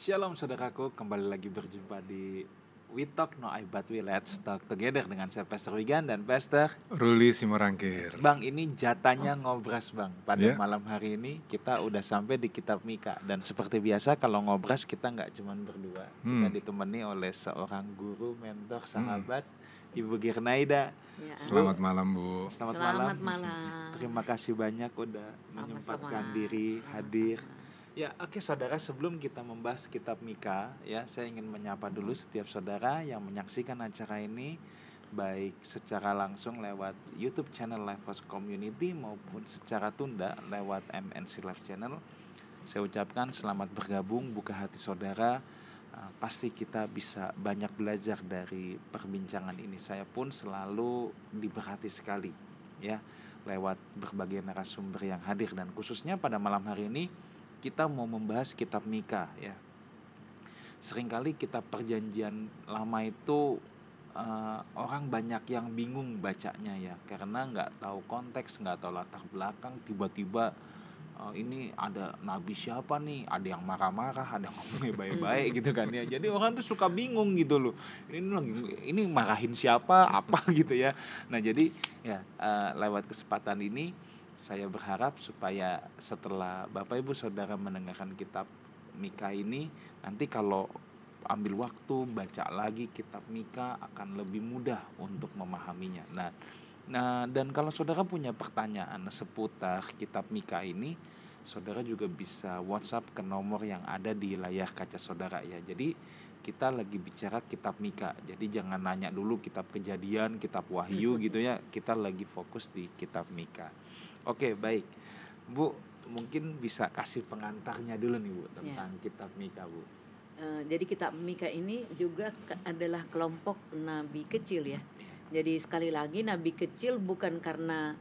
Shalom saudaraku, kembali lagi berjumpa di We Talk No I But We Let's Talk Together dengan saya Pastor Wigan dan Pastor Ruli Simorangkir. Bang. Ini jatanya ngobras Bang. Pada Ya. malam hari ini kita udah sampai di kitab Mika. Dan seperti biasa kalau ngobras kita nggak cuma berdua, kita ditemani oleh seorang guru, mentor, sahabat, Ibu Girnaida. Ya. Selamat malam Bu. Selamat malam. malam. Terima kasih banyak udah menyempatkan diri hadir. Ya, oke saudara, sebelum kita membahas kitab Mika, ya saya ingin menyapa dulu setiap saudara yang menyaksikan acara ini baik secara langsung lewat YouTube channel Life House Community maupun secara tunda lewat MNC Live Channel. Saya ucapkan selamat bergabung, buka hati saudara. Pasti kita bisa banyak belajar dari perbincangan ini. Saya pun selalu diberkati sekali ya lewat berbagai narasumber yang hadir, dan khususnya pada malam hari ini kita mau membahas kitab Mika ya. Seringkali kitab perjanjian lama itu orang banyak yang bingung bacanya ya, karena nggak tahu konteks, nggak tahu latar belakang. Tiba-tiba ini ada nabi siapa nih, ada yang marah-marah, ada yang ngomongnya baik-baik gitu kan ya. Jadi orang tuh suka bingung gitu loh, ini marahin siapa apa gitu ya. Nah jadi ya lewat kesempatan ini saya berharap supaya setelah Bapak Ibu Saudara mendengarkan kitab Mika ini, nanti kalau ambil waktu baca lagi kitab Mika akan lebih mudah untuk memahaminya. Nah, dan kalau saudara punya pertanyaan seputar kitab Mika ini, saudara juga bisa WhatsApp ke nomor yang ada di layar kaca saudara ya. Jadi kita lagi bicara kitab Mika, jadi jangan nanya dulu kitab Kejadian, kitab Wahyu gitu ya. Kita lagi fokus di kitab Mika. Oke, baik Bu, mungkin bisa kasih pengantarnya dulu nih Bu tentang kitab Mika Bu. Jadi kitab Mika ini juga adalah kelompok nabi kecil ya. Jadi sekali lagi nabi kecil bukan karena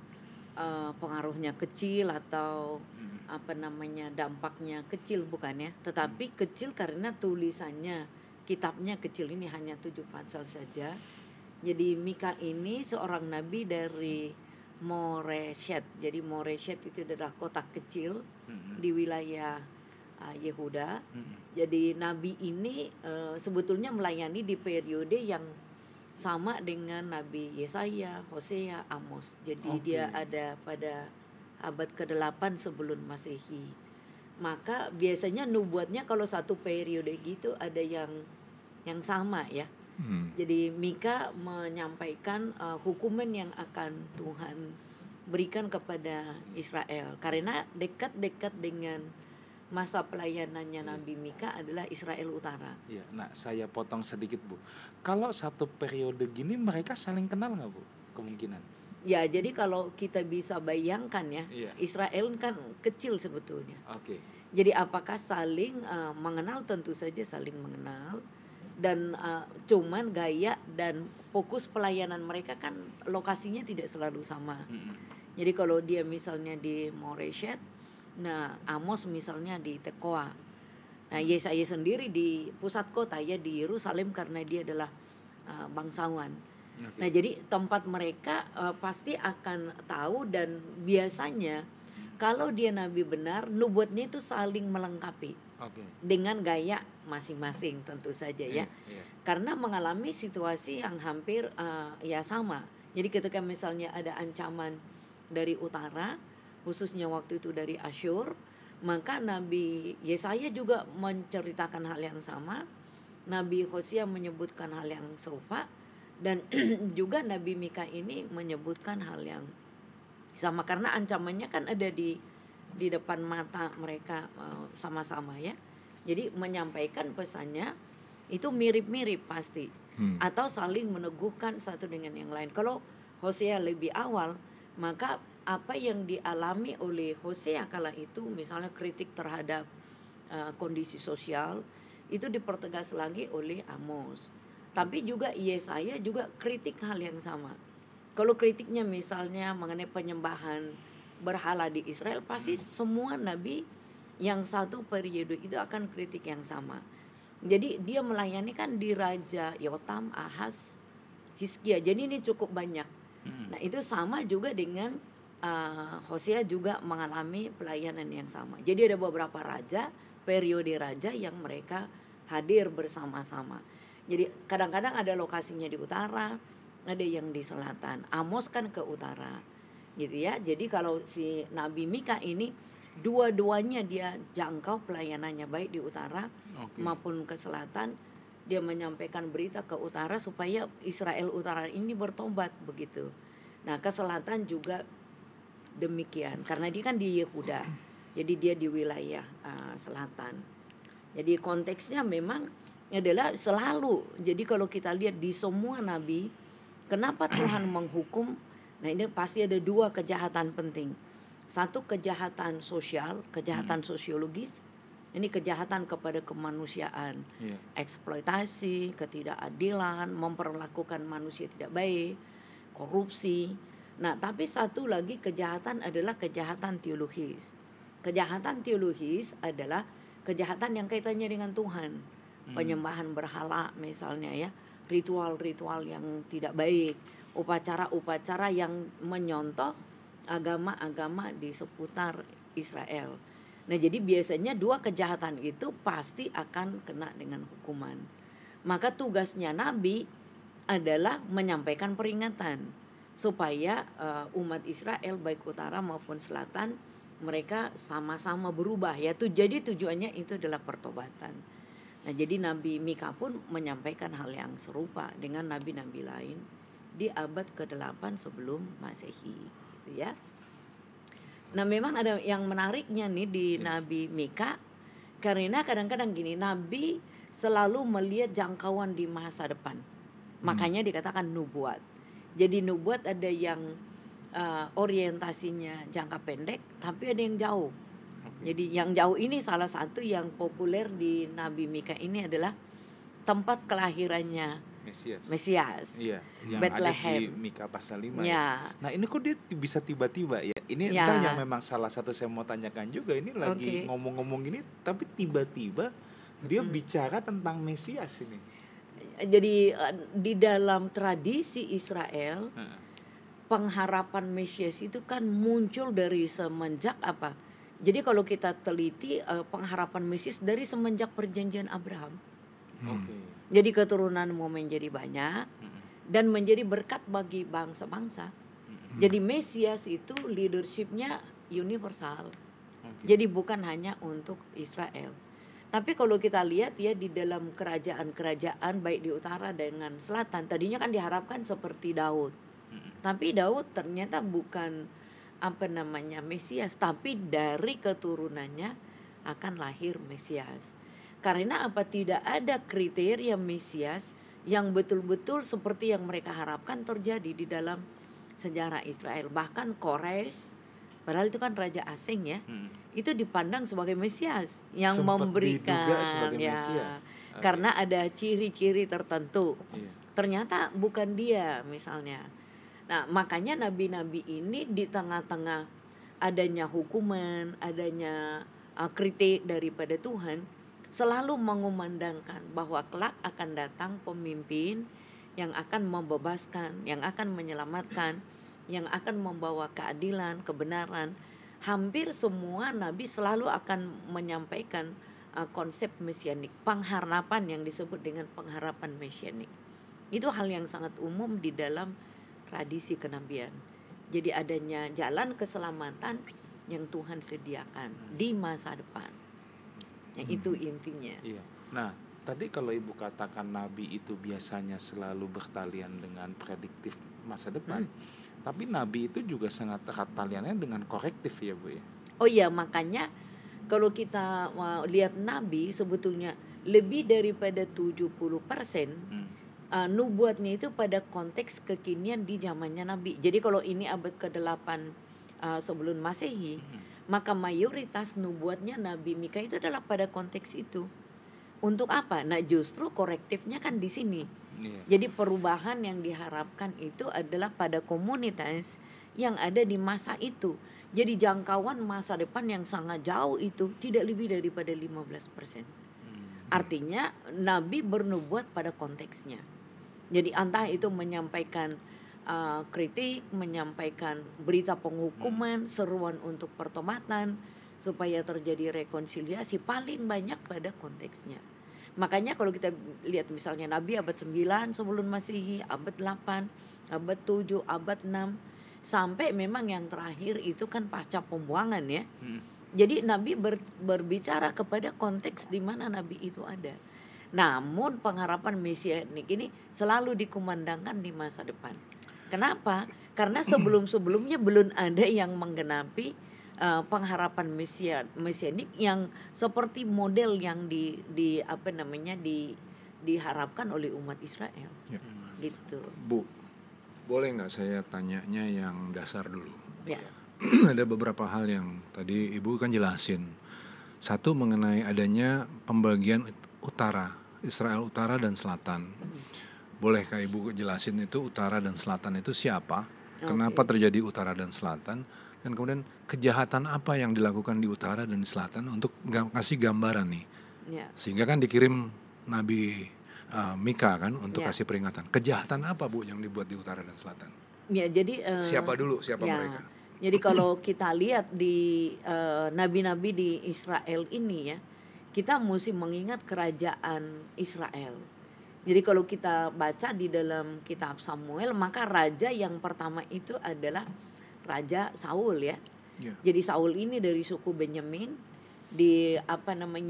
pengaruhnya kecil atau dampaknya kecil, bukan ya. Tetapi kecil karena tulisannya, kitabnya kecil, ini hanya 7 pasal saja. Jadi Mika ini seorang nabi dari Moreshet. Jadi Moreshet itu adalah kota kecil di wilayah Yehuda. Jadi nabi ini sebetulnya melayani di periode yang sama dengan Nabi Yesaya, Hosea, Amos. Jadi dia ada pada abad ke-8 sebelum Masehi. Maka biasanya nubuatnya kalau satu periode gitu ada yang sama ya. Jadi Mika menyampaikan hukuman yang akan Tuhan berikan kepada Israel, karena dekat-dekat dengan masa pelayanannya Nabi Mika adalah Israel Utara. Ya, nah saya potong sedikit Bu. Kalau satu periode gini mereka saling kenal nggak Bu? Kemungkinan. Ya, jadi kalau kita bisa bayangkan ya, Israel kan kecil sebetulnya. Jadi apakah saling mengenal? Tentu saja saling mengenal. Dan cuman gaya dan fokus pelayanan mereka kan lokasinya tidak selalu sama. Jadi kalau dia misalnya di Moreshet, nah Amos misalnya di Tekoa. Nah Yesaya sendiri di pusat kota ya, di Yerusalem, karena dia adalah bangsawan. Nah jadi tempat mereka pasti akan tahu, dan biasanya kalau dia nabi benar, nubuatnya itu saling melengkapi. Dengan gaya masing-masing tentu saja ya. Karena mengalami situasi yang hampir ya sama. Jadi ketika misalnya ada ancaman dari utara, khususnya waktu itu dari Asyur, maka Nabi Yesaya juga menceritakan hal yang sama. Nabi Hosea menyebutkan hal yang serupa, dan juga Nabi Mika ini menyebutkan hal yang sama, karena ancamannya kan ada di depan mata mereka sama-sama ya. Jadi menyampaikan pesannya itu mirip-mirip pasti, atau saling meneguhkan satu dengan yang lain. Kalau Hosea lebih awal, maka apa yang dialami oleh Hosea kala itu, misalnya kritik terhadap kondisi sosial, itu dipertegas lagi oleh Amos. Tapi juga Yesaya juga kritik hal yang sama. Kalau kritiknya misalnya mengenai penyembahan berhala di Israel, pasti semua nabi yang satu periode itu akan kritik yang sama. Jadi dia melayani kan di Raja Yotam, Ahaz, Hizkia. Jadi ini cukup banyak. Nah itu sama juga dengan Hosea juga mengalami pelayanan yang sama. Jadi ada beberapa raja periode raja yang mereka hadir bersama-sama. Jadi kadang-kadang ada lokasinya di utara, ada yang di selatan. Amos kan ke utara, gitu ya. Jadi kalau si Nabi Mika ini dua-duanya dia jangkau pelayanannya, baik di utara maupun ke selatan. Dia menyampaikan berita ke utara supaya Israel utara ini bertobat begitu. Nah ke selatan juga demikian, karena dia kan di Yehuda, jadi dia di wilayah selatan. Jadi konteksnya memang adalah selalu. Jadi kalau kita lihat di semua nabi, kenapa Tuhan menghukum? Nah ini pasti ada dua kejahatan penting. Satu kejahatan sosial, kejahatan sosiologis. Ini kejahatan kepada kemanusiaan, eksploitasi, ketidakadilan, memperlakukan manusia tidak baik, korupsi. Nah, tapi satu lagi kejahatan adalah kejahatan teologis. Kejahatan teologis adalah kejahatan yang kaitannya dengan Tuhan. Penyembahan berhala misalnya ya, ritual-ritual yang tidak baik, upacara-upacara yang menyontoh agama-agama di seputar Israel. Nah, jadi biasanya dua kejahatan itu pasti akan kena dengan hukuman. Maka tugasnya Nabi adalah menyampaikan peringatan supaya umat Israel baik utara maupun selatan mereka sama-sama berubah ya. Jadi tujuannya itu adalah pertobatan. Nah, jadi Nabi Mika pun menyampaikan hal yang serupa dengan nabi-nabi lain di abad ke-8 sebelum Masehi, gitu ya. Nah, memang ada yang menariknya nih di Nabi Mika, karena kadang-kadang gini, Nabi selalu melihat jangkauan di masa depan. Makanya dikatakan nubuat. Jadi nubuat ada yang orientasinya jangka pendek, tapi ada yang jauh. Jadi yang jauh ini salah satu yang populer di Nabi Mika ini adalah tempat kelahirannya Mesias. Iya, yang Bethlehem. ada di Mika pasal 5 ya. Nah ini kok dia bisa tiba-tiba ya. Ini entah yang memang salah satu saya mau tanyakan juga. Ini lagi ngomong-ngomong gini, tapi tiba-tiba dia bicara tentang Mesias ini. Jadi di dalam tradisi Israel, pengharapan Mesias itu kan muncul dari semenjak apa? Jadi kalau kita teliti pengharapan Mesias dari semenjak perjanjian Abraham. Jadi keturunanmu menjadi banyak dan menjadi berkat bagi bangsa-bangsa. Jadi Mesias itu leadershipnya universal. Jadi bukan hanya untuk Israel. Tapi kalau kita lihat ya di dalam kerajaan-kerajaan baik di utara dengan selatan, tadinya kan diharapkan seperti Daud. Tapi Daud ternyata bukan Mesias, tapi dari keturunannya akan lahir Mesias. Karena tidak ada kriteria Mesias yang betul-betul seperti yang mereka harapkan terjadi di dalam sejarah Israel. Bahkan Kores, padahal itu kan raja asing ya, itu dipandang sebagai Mesias yang sempat memberikan Mesias. Karena ada ciri-ciri tertentu. Ternyata bukan dia misalnya. Nah, makanya nabi-nabi ini di tengah-tengah adanya hukuman, adanya kritik daripada Tuhan, selalu mengumandangkan bahwa kelak akan datang pemimpin yang akan membebaskan, yang akan menyelamatkan, yang akan membawa keadilan, kebenaran. Hampir semua nabi selalu akan menyampaikan konsep mesianik, pengharapan yang disebut dengan pengharapan mesianik. Itu hal yang sangat umum di dalam tradisi kenabian. Jadi adanya jalan keselamatan yang Tuhan sediakan di masa depan. Yang itu intinya. Iya. Nah, tadi kalau Ibu katakan nabi itu biasanya selalu bertalian dengan prediktif masa depan. Tapi nabi itu juga sangat erat taliannya dengan korektif ya, Bu ya. Oh iya, makanya kalau kita lihat nabi sebetulnya lebih daripada 70% nubuatnya itu pada konteks kekinian di zamannya Nabi. Jadi kalau ini abad ke-8 sebelum Masehi, maka mayoritas nubuatnya Nabi Mika itu adalah pada konteks itu. Untuk apa? Nah, justru korektifnya kan di sini. Jadi perubahan yang diharapkan itu adalah pada komunitas yang ada di masa itu. Jadi jangkauan masa depan yang sangat jauh itu tidak lebih daripada 15%. Artinya Nabi bernubuat pada konteksnya. Jadi entah itu menyampaikan kritik, menyampaikan berita penghukuman, seruan untuk pertobatan, supaya terjadi rekonsiliasi paling banyak pada konteksnya. Makanya kalau kita lihat misalnya Nabi abad 9 sebelum Masehi, abad 8, abad 7, abad 6, sampai memang yang terakhir itu kan pasca pembuangan ya. Jadi Nabi berbicara kepada konteks di mana Nabi itu ada. Namun pengharapan mesianik ini selalu dikumandangkan di masa depan. Kenapa? Karena sebelum-sebelumnya belum ada yang menggenapi pengharapan mesianik yang seperti model yang diharapkan oleh umat Israel. Ya. Gitu. Bu, boleh nggak saya tanyanya yang dasar dulu? Ya. Ada beberapa hal yang tadi Ibu kan jelasin. Satu mengenai adanya pembagian utara, Israel utara dan selatan. Bolehkah Ibu jelasin itu utara dan selatan itu siapa? Kenapa terjadi utara dan selatan? Dan kemudian kejahatan apa yang dilakukan di utara dan di selatan untuk kasih gambaran nih. Ya. Sehingga kan dikirim Nabi Mika kan untuk kasih peringatan. Kejahatan apa Bu yang dibuat di utara dan selatan? Ya, jadi siapa mereka? Jadi kalau kita lihat di nabi-nabi di Israel ini ya, kita mesti mengingat kerajaan Israel. Jadi kalau kita baca di dalam kitab Samuel, maka raja yang pertama itu adalah Raja Saul ya. Jadi Saul ini dari suku Benyamin,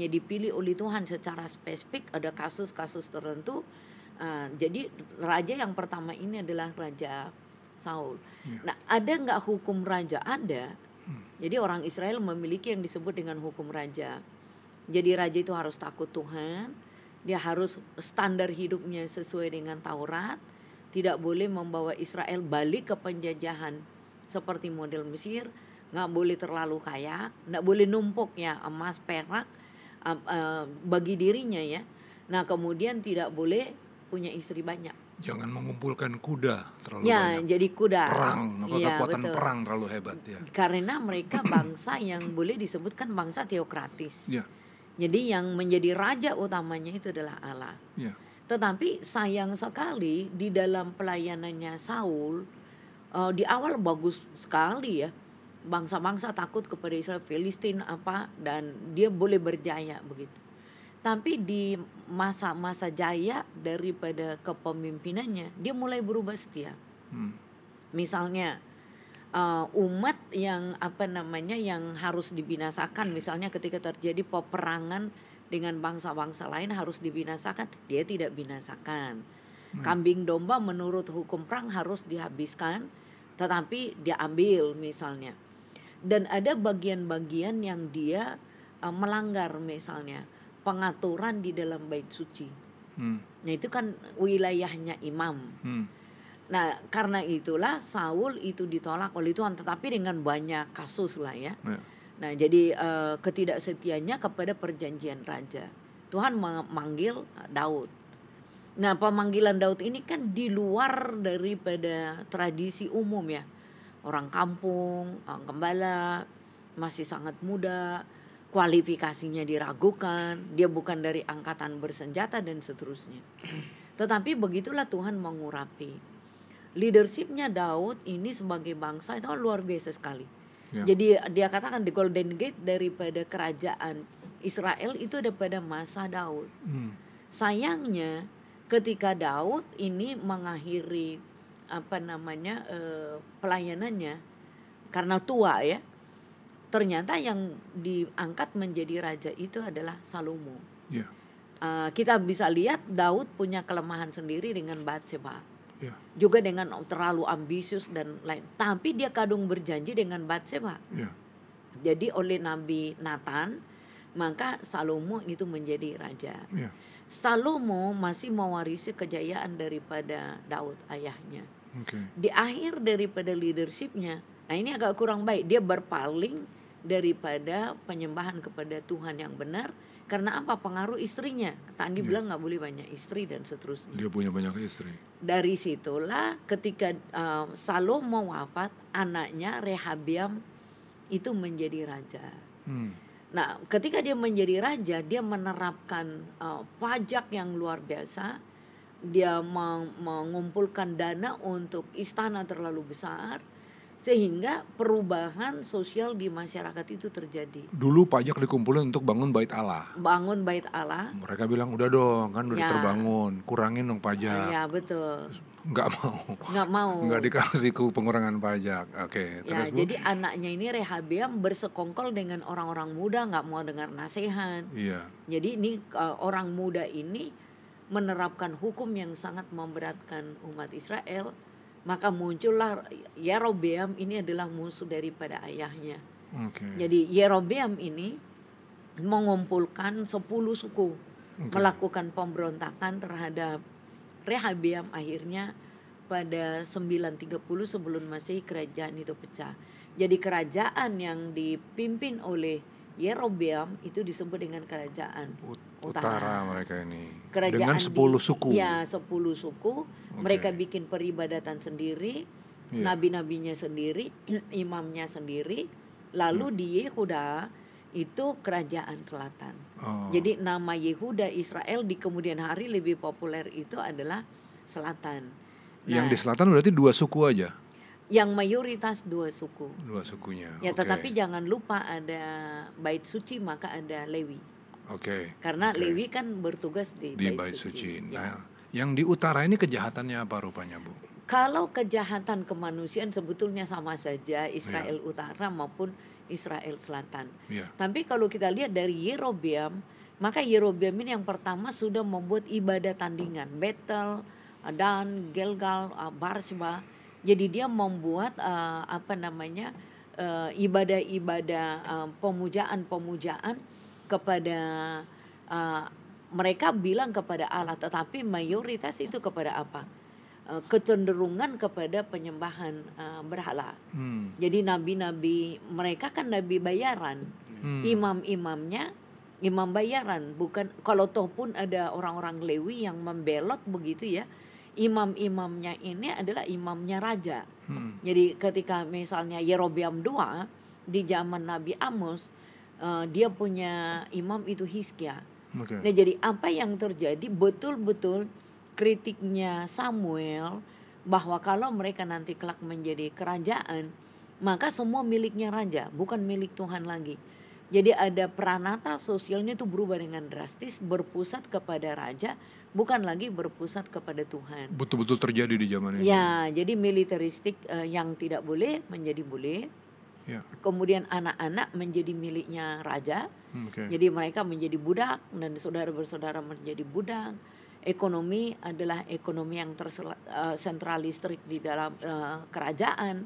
dipilih oleh Tuhan secara spesifik, ada kasus-kasus tertentu. Jadi raja yang pertama ini adalah Raja Saul. Nah, ada nggak hukum raja? Ada. Jadi orang Israel memiliki yang disebut dengan hukum raja. Jadi raja itu harus takut Tuhan, dia harus standar hidupnya sesuai dengan Taurat, tidak boleh membawa Israel balik ke penjajahan seperti model Mesir, nggak boleh terlalu kaya, nggak boleh numpuk ya emas perak bagi dirinya ya. Nah kemudian tidak boleh punya istri banyak. Jangan mengumpulkan kuda terlalu banyak. Jadi kuda. Perang, kekuatan betul. Perang terlalu hebat ya. Karena mereka bangsa yang boleh disebutkan bangsa teokratis. Ya. Jadi yang menjadi raja utamanya itu adalah Allah. Ya. Tetapi sayang sekali di dalam pelayanannya Saul di awal bagus sekali ya. Bangsa-bangsa takut kepada Israel, Filistin dan dia boleh berjaya begitu. Tapi di masa-masa jaya daripada kepemimpinannya, dia mulai berubah setia. Misalnya umat yang yang harus dibinasakan, misalnya ketika terjadi peperangan dengan bangsa-bangsa lain harus dibinasakan, dia tidak binasakan. Kambing domba menurut hukum perang harus dihabiskan, tetapi dia ambil misalnya. Dan ada bagian-bagian yang dia melanggar, misalnya pengaturan di dalam bait suci. Nah itu kan wilayahnya imam. Nah karena itulah Saul itu ditolak oleh Tuhan, tetapi dengan banyak kasus lah ya. Nah jadi ketidaksetianya kepada perjanjian raja. Tuhan memanggil Daud. Nah pemanggilan Daud ini kan di luar daripada tradisi umum ya. Orang kampung, gembala, masih sangat muda, kualifikasinya diragukan, dia bukan dari angkatan bersenjata dan seterusnya. Tetapi begitulah Tuhan mengurapi. Leadershipnya Daud ini sebagai bangsa itu luar biasa sekali. Ya. Jadi dia katakan the golden gate daripada kerajaan Israel itu ada pada masa Daud. Sayangnya ketika Daud ini mengakhiri pelayanannya karena tua ya, ternyata yang diangkat menjadi raja itu adalah Salomo. Yeah. Kita bisa lihat Daud punya kelemahan sendiri dengan Batseba, juga dengan terlalu ambisius dan lain. Tapi dia kadung berjanji dengan Batseba. Jadi oleh Nabi Nathan, maka Salomo itu menjadi raja. Salomo masih mewarisi kejayaan daripada Daud ayahnya. Di akhir daripada leadershipnya, nah ini agak kurang baik. Dia berpaling daripada penyembahan kepada Tuhan yang benar. Karena apa? Pengaruh istrinya. Tadi bilang gak boleh banyak istri dan seterusnya. Dia punya banyak istri. Dari situlah ketika Salomo wafat, anaknya Rehabiam itu menjadi raja. Nah ketika dia menjadi raja, dia menerapkan pajak yang luar biasa. Dia mengumpulkan dana untuk istana terlalu besar. sehingga perubahan sosial di masyarakat itu terjadi. Dulu pajak dikumpulin untuk bangun bait Allah. Bangun bait Allah. Mereka bilang udah dong, kan udah terbangun, kurangin dong pajak. Ya betul. Nggak mau. Nggak dikasih pengurangan pajak. Oke. Terus jadi anaknya ini Rehabeam bersekongkol dengan orang-orang muda, nggak mau dengar nasihat. Iya. Jadi ini orang muda ini menerapkan hukum yang sangat memberatkan umat Israel. Maka muncullah Yerobeam ini adalah musuh daripada ayahnya. Jadi Yerobeam ini mengumpulkan 10 suku melakukan pemberontakan terhadap Rehabeam. Akhirnya pada 930 sebelum Masehi kerajaan itu pecah. Jadi kerajaan yang dipimpin oleh Yerobeam itu disebut dengan kerajaan utara mereka ini. Kerajaan dengan 10 suku. Ya, 10 suku. Mereka bikin peribadatan sendiri, nabi-nabinya sendiri, imamnya sendiri. Lalu di Yehuda itu kerajaan selatan. Jadi nama Yehuda Israel di kemudian hari lebih populer itu adalah selatan. Yang di selatan berarti 2 suku aja? Yang mayoritas 2 suku. 2 sukunya. Ya, tetapi jangan lupa ada bait suci, maka ada Lewi. Karena Lewi kan bertugas di bait suci. Nah, yang di utara ini kejahatannya apa rupanya, Bu? Kalau kejahatan kemanusiaan sebetulnya sama saja Israel utara maupun Israel selatan. Tapi kalau kita lihat dari Yerobeam, maka Yerobeam ini yang pertama sudah membuat ibadah tandingan, Betel, Dan, Gilgal, Barseba. Jadi dia membuat ibadah-ibadah pemujaan kepada mereka bilang kepada Allah, tetapi mayoritas itu kepada apa? Kecenderungan kepada penyembahan berhala. Jadi nabi-nabi mereka kan nabi bayaran, imam-imamnya imam bayaran, bukan kalau toh pun ada orang-orang Lewi yang membelot begitu ya. Imam-imamnya ini adalah imamnya raja. Jadi ketika misalnya Yerobeam II di zaman Nabi Amos, dia punya imam itu Hizkia. Nah, jadi apa yang terjadi betul-betul kritiknya Samuel bahwa kalau mereka nanti kelak menjadi kerajaan, maka semua miliknya raja, bukan milik Tuhan lagi. Jadi ada peranata sosialnya itu berubah dengan drastis, berpusat kepada raja, bukan lagi berpusat kepada Tuhan. Betul-betul terjadi di zaman ini. Ya, jadi militeristik yang tidak boleh menjadi boleh. Kemudian anak-anak menjadi miliknya raja. Jadi mereka menjadi budak dan saudara bersaudara menjadi budak. Ekonomi adalah ekonomi yang sentralistik di dalam kerajaan.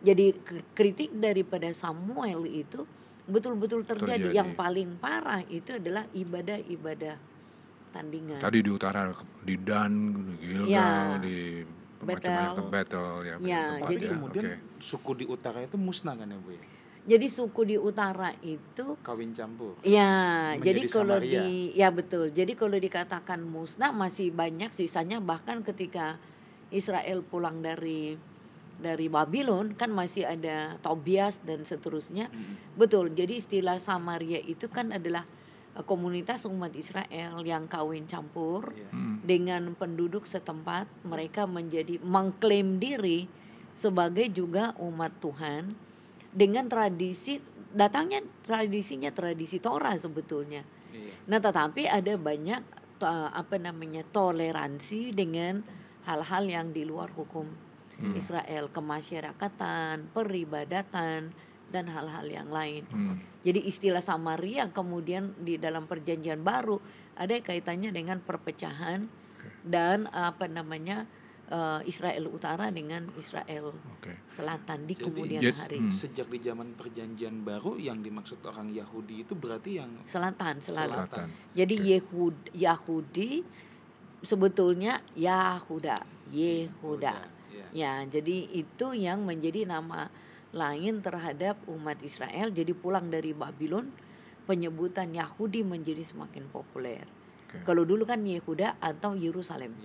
Jadi kritik daripada Samuel itu betul-betul terjadi. Yang paling parah itu adalah ibadah-ibadah tandingan. Tadi di utara di Dan, Gilgal, di Betel jadi kemudian suku di utara itu musnah kan ya, Bu? Jadi suku di utara itu kawin campur. Ya, jadi kalau Samaria. Betul. Jadi kalau dikatakan musnah masih banyak sisanya, bahkan ketika Israel pulang dari Babylon kan masih ada Tobias dan seterusnya. Betul. Jadi istilah Samaria itu kan adalah komunitas umat Israel yang kawin campur dengan penduduk setempat. Mereka mengklaim diri sebagai juga umat Tuhan dengan tradisinya tradisi Torah sebetulnya. Nah, tetapi ada banyak toleransi dengan hal-hal yang di luar hukum Israel, kemasyarakatan, peribadatan dan hal-hal yang lain. Jadi istilah Samaria kemudian di dalam perjanjian baru ada kaitannya dengan perpecahan dan Israel Utara dengan Israel Selatan di kemudian hari. Sejak di zaman perjanjian baru yang dimaksud orang Yahudi itu berarti yang selatan. Jadi Yahudi sebetulnya Yehuda. Ya, jadi itu yang menjadi nama lain terhadap umat Israel. Jadi pulang dari Babylon, penyebutan Yahudi menjadi semakin populer. Kalau dulu kan Yehuda atau Yerusalem.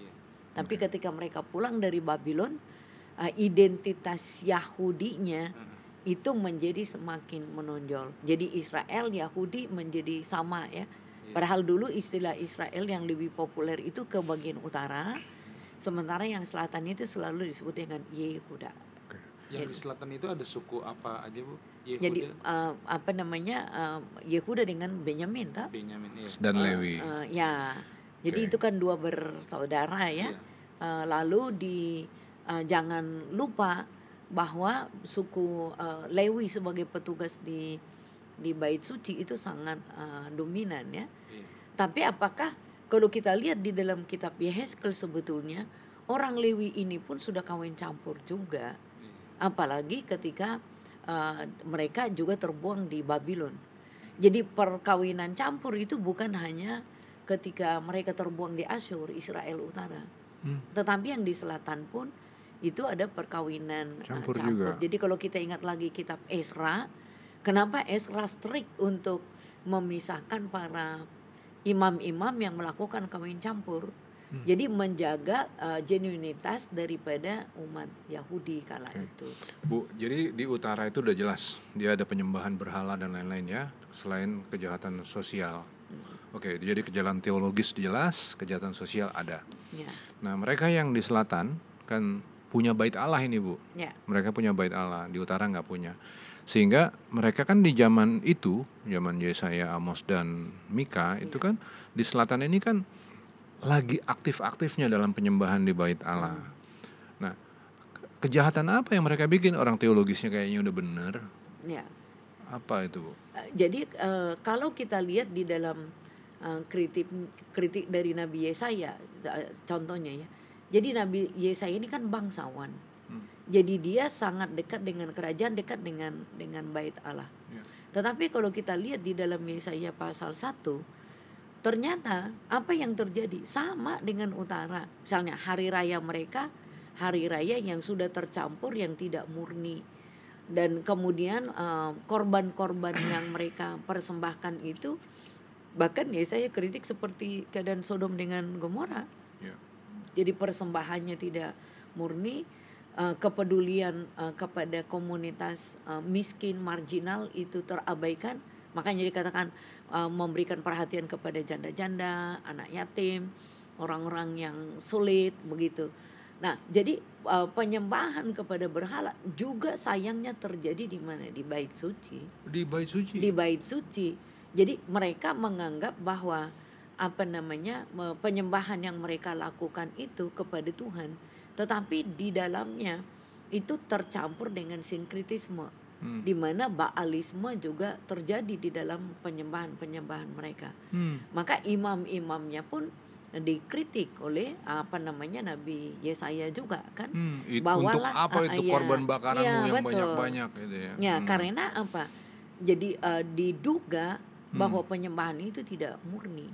Tapi ketika mereka pulang dari Babylon, identitas Yahudinya itu menjadi semakin menonjol. Jadi Israel, Yahudi menjadi sama ya. Padahal dulu istilah Israel yang lebih populer itu ke bagian utara, sementara yang selatan itu selalu disebut dengan Yehuda. Yang di selatan itu ada suku apa aja, Bu? Yehuda. Jadi Yehuda dengan Benyamin, tak? Benyamin, iya. Dan Lewi. Ya. Jadi itu kan dua bersaudara ya. Lalu jangan lupa bahwa suku Lewi sebagai petugas di bait suci itu sangat dominan ya. Tapi apakah kalau kita lihat di dalam kitab Yehezkel sebetulnya orang Lewi ini pun sudah kawin campur juga. Apalagi ketika mereka juga terbuang di Babylon. Jadi perkawinan campur itu bukan hanya ketika mereka terbuang di Asyur, Israel Utara. Tetapi yang di selatan pun itu ada perkawinan campur. Juga. Jadi kalau kita ingat lagi kitab Ezra, kenapa Ezra strict untuk memisahkan para imam-imam yang melakukan kawin campur? Jadi menjaga genuinitas daripada umat Yahudi kala itu. Bu, jadi di utara itu udah jelas dia ada penyembahan berhala dan lain-lain ya, selain kejahatan sosial. Oke, jadi kejahatan teologis jelas, kejahatan sosial ada. Ya. Nah, mereka yang di selatan kan punya bait Allah ini, Bu. Ya. Mereka punya bait Allah, di utara nggak punya. Sehingga mereka kan di zaman itu, zaman Yesaya, Amos dan Mika itu kan di selatan ini kan lagi aktif-aktifnya dalam penyembahan di bait Allah. Nah, kejahatan apa yang mereka bikin? Orang teologisnya kayaknya udah bener. Ya. Apa itu, Bu? Jadi kalau kita lihat di dalam kritik dari Nabi Yesaya, contohnya ya. Jadi Nabi Yesaya ini kan bangsawan. Jadi dia sangat dekat dengan kerajaan, dekat dengan bait Allah. Ya. Tetapi kalau kita lihat di dalam Yesaya pasal 1, ternyata apa yang terjadi sama dengan utara. Misalnya hari raya mereka, hari raya yang sudah tercampur, yang tidak murni. Dan kemudian korban-korban yang mereka persembahkan itu, bahkan ya saya kritik seperti keadaan Sodom dengan Gomora. Yeah. Jadi persembahannya tidak murni, kepedulian kepada komunitas miskin, marginal itu terabaikan. Makanya dikatakan memberikan perhatian kepada janda-janda, anak yatim, orang-orang yang sulit begitu. Nah, jadi penyembahan kepada berhala juga sayangnya terjadi di mana? Di bait suci. Di bait suci. Di bait suci. Jadi mereka menganggap bahwa penyembahan yang mereka lakukan itu kepada Tuhan, tetapi di dalamnya itu tercampur dengan sinkritisme. Di mana Baalisme juga terjadi di dalam penyembahan mereka. Maka imam-imamnya pun dikritik oleh Nabi Yesaya juga kan. Untuk apa itu korban bakaranmu yang banyak-banyak gitu ya. Ya, karena apa? Jadi diduga bahwa penyembahan itu tidak murni.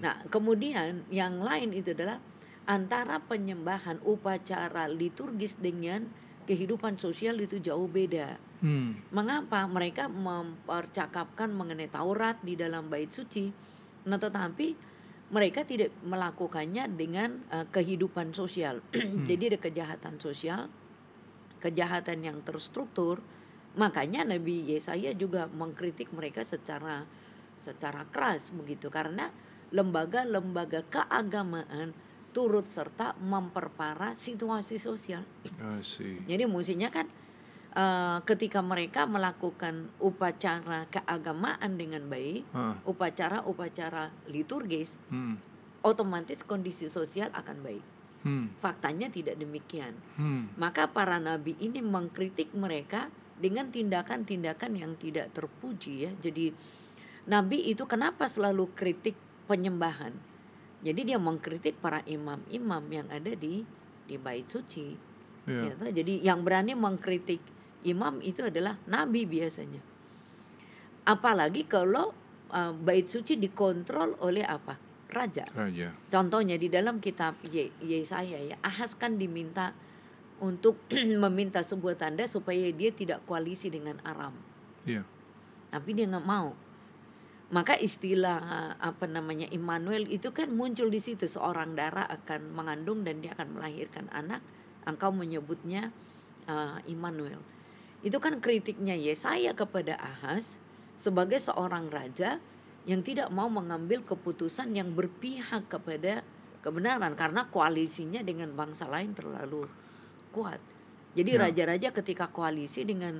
Nah, kemudian yang lain itu adalah antara penyembahan upacara liturgis dengan kehidupan sosial itu jauh beda. Mengapa mereka mempercakapkan mengenai Taurat di dalam bait suci, nah tetapi mereka tidak melakukannya dengan kehidupan sosial. Jadi ada kejahatan sosial, kejahatan yang terstruktur. Makanya Nabi Yesaya juga mengkritik mereka secara keras begitu, karena lembaga-lembaga keagamaan turut serta memperparah situasi sosial. Jadi mestinya kan ketika mereka melakukan upacara keagamaan dengan baik, upacara liturgis, otomatis kondisi sosial akan baik. Faktanya tidak demikian. Maka para nabi ini mengkritik mereka dengan tindakan-tindakan yang tidak terpuji ya. Jadi nabi itu kenapa selalu kritik penyembahan? Jadi dia mengkritik para imam-imam yang ada di bait suci. Ya, jadi yang berani mengkritik imam itu adalah nabi biasanya. Apalagi kalau bait suci dikontrol oleh apa? Raja. Contohnya di dalam kitab Yesaya ya, Ahaz kan diminta untuk meminta sebuah tanda supaya dia tidak koalisi dengan Aram. Tapi dia nggak mau. Maka istilah Immanuel itu kan muncul di situ. Seorang darah akan mengandung dan dia akan melahirkan anak. Engkau menyebutnya Immanuel. Itu kan kritiknya Yesaya kepada Ahaz sebagai seorang raja yang tidak mau mengambil keputusan yang berpihak kepada kebenaran karena koalisinya dengan bangsa lain terlalu kuat. Jadi raja-raja ketika koalisi dengan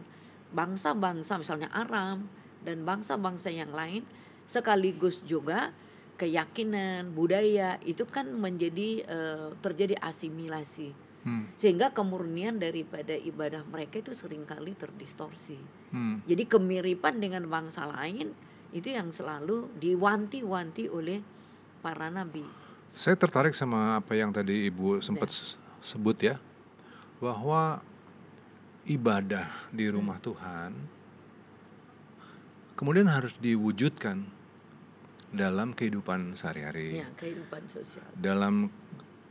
bangsa-bangsa misalnya Aram dan bangsa-bangsa yang lain, sekaligus juga keyakinan, budaya itu kan menjadi terjadi asimilasi. Sehingga kemurnian daripada ibadah mereka itu seringkali terdistorsi. Jadi kemiripan dengan bangsa lain itu yang selalu diwanti-wanti oleh para nabi. Saya tertarik sama apa yang tadi Ibu sempat sebut ya, bahwa ibadah di rumah Tuhan kemudian harus diwujudkan dalam kehidupan sehari-hari. Ya, kehidupan sosial. Dalam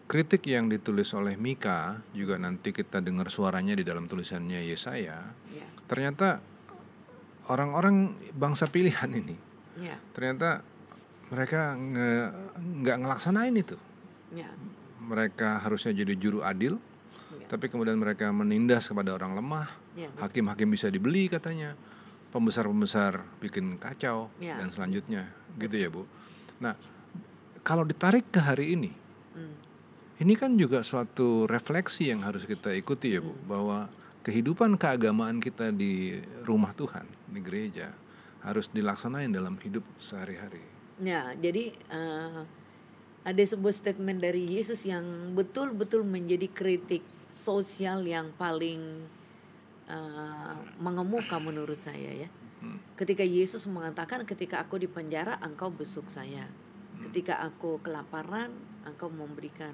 kritik yang ditulis oleh Mika, juga nanti kita dengar suaranya di dalam tulisannya Yesaya. Ya. Ternyata orang-orang bangsa pilihan ini, ternyata mereka nggak ngelaksanain itu. Ya. Mereka harusnya jadi juru adil, tapi kemudian mereka menindas kepada orang lemah. Hakim-hakim bisa dibeli katanya, pembesar-pembesar bikin kacau dan selanjutnya, gitu ya Bu. Nah, kalau ditarik ke hari ini, ini kan juga suatu refleksi yang harus kita ikuti ya Bu, bahwa kehidupan keagamaan kita di rumah Tuhan, di gereja, harus dilaksanain dalam hidup sehari-hari. Ya, jadi ada sebuah statement dari Yesus yang betul-betul menjadi kritik sosial yang paling mengemuka menurut saya ya. Ketika Yesus mengatakan, ketika aku di penjara engkau besuk saya, ketika aku kelaparan engkau memberikan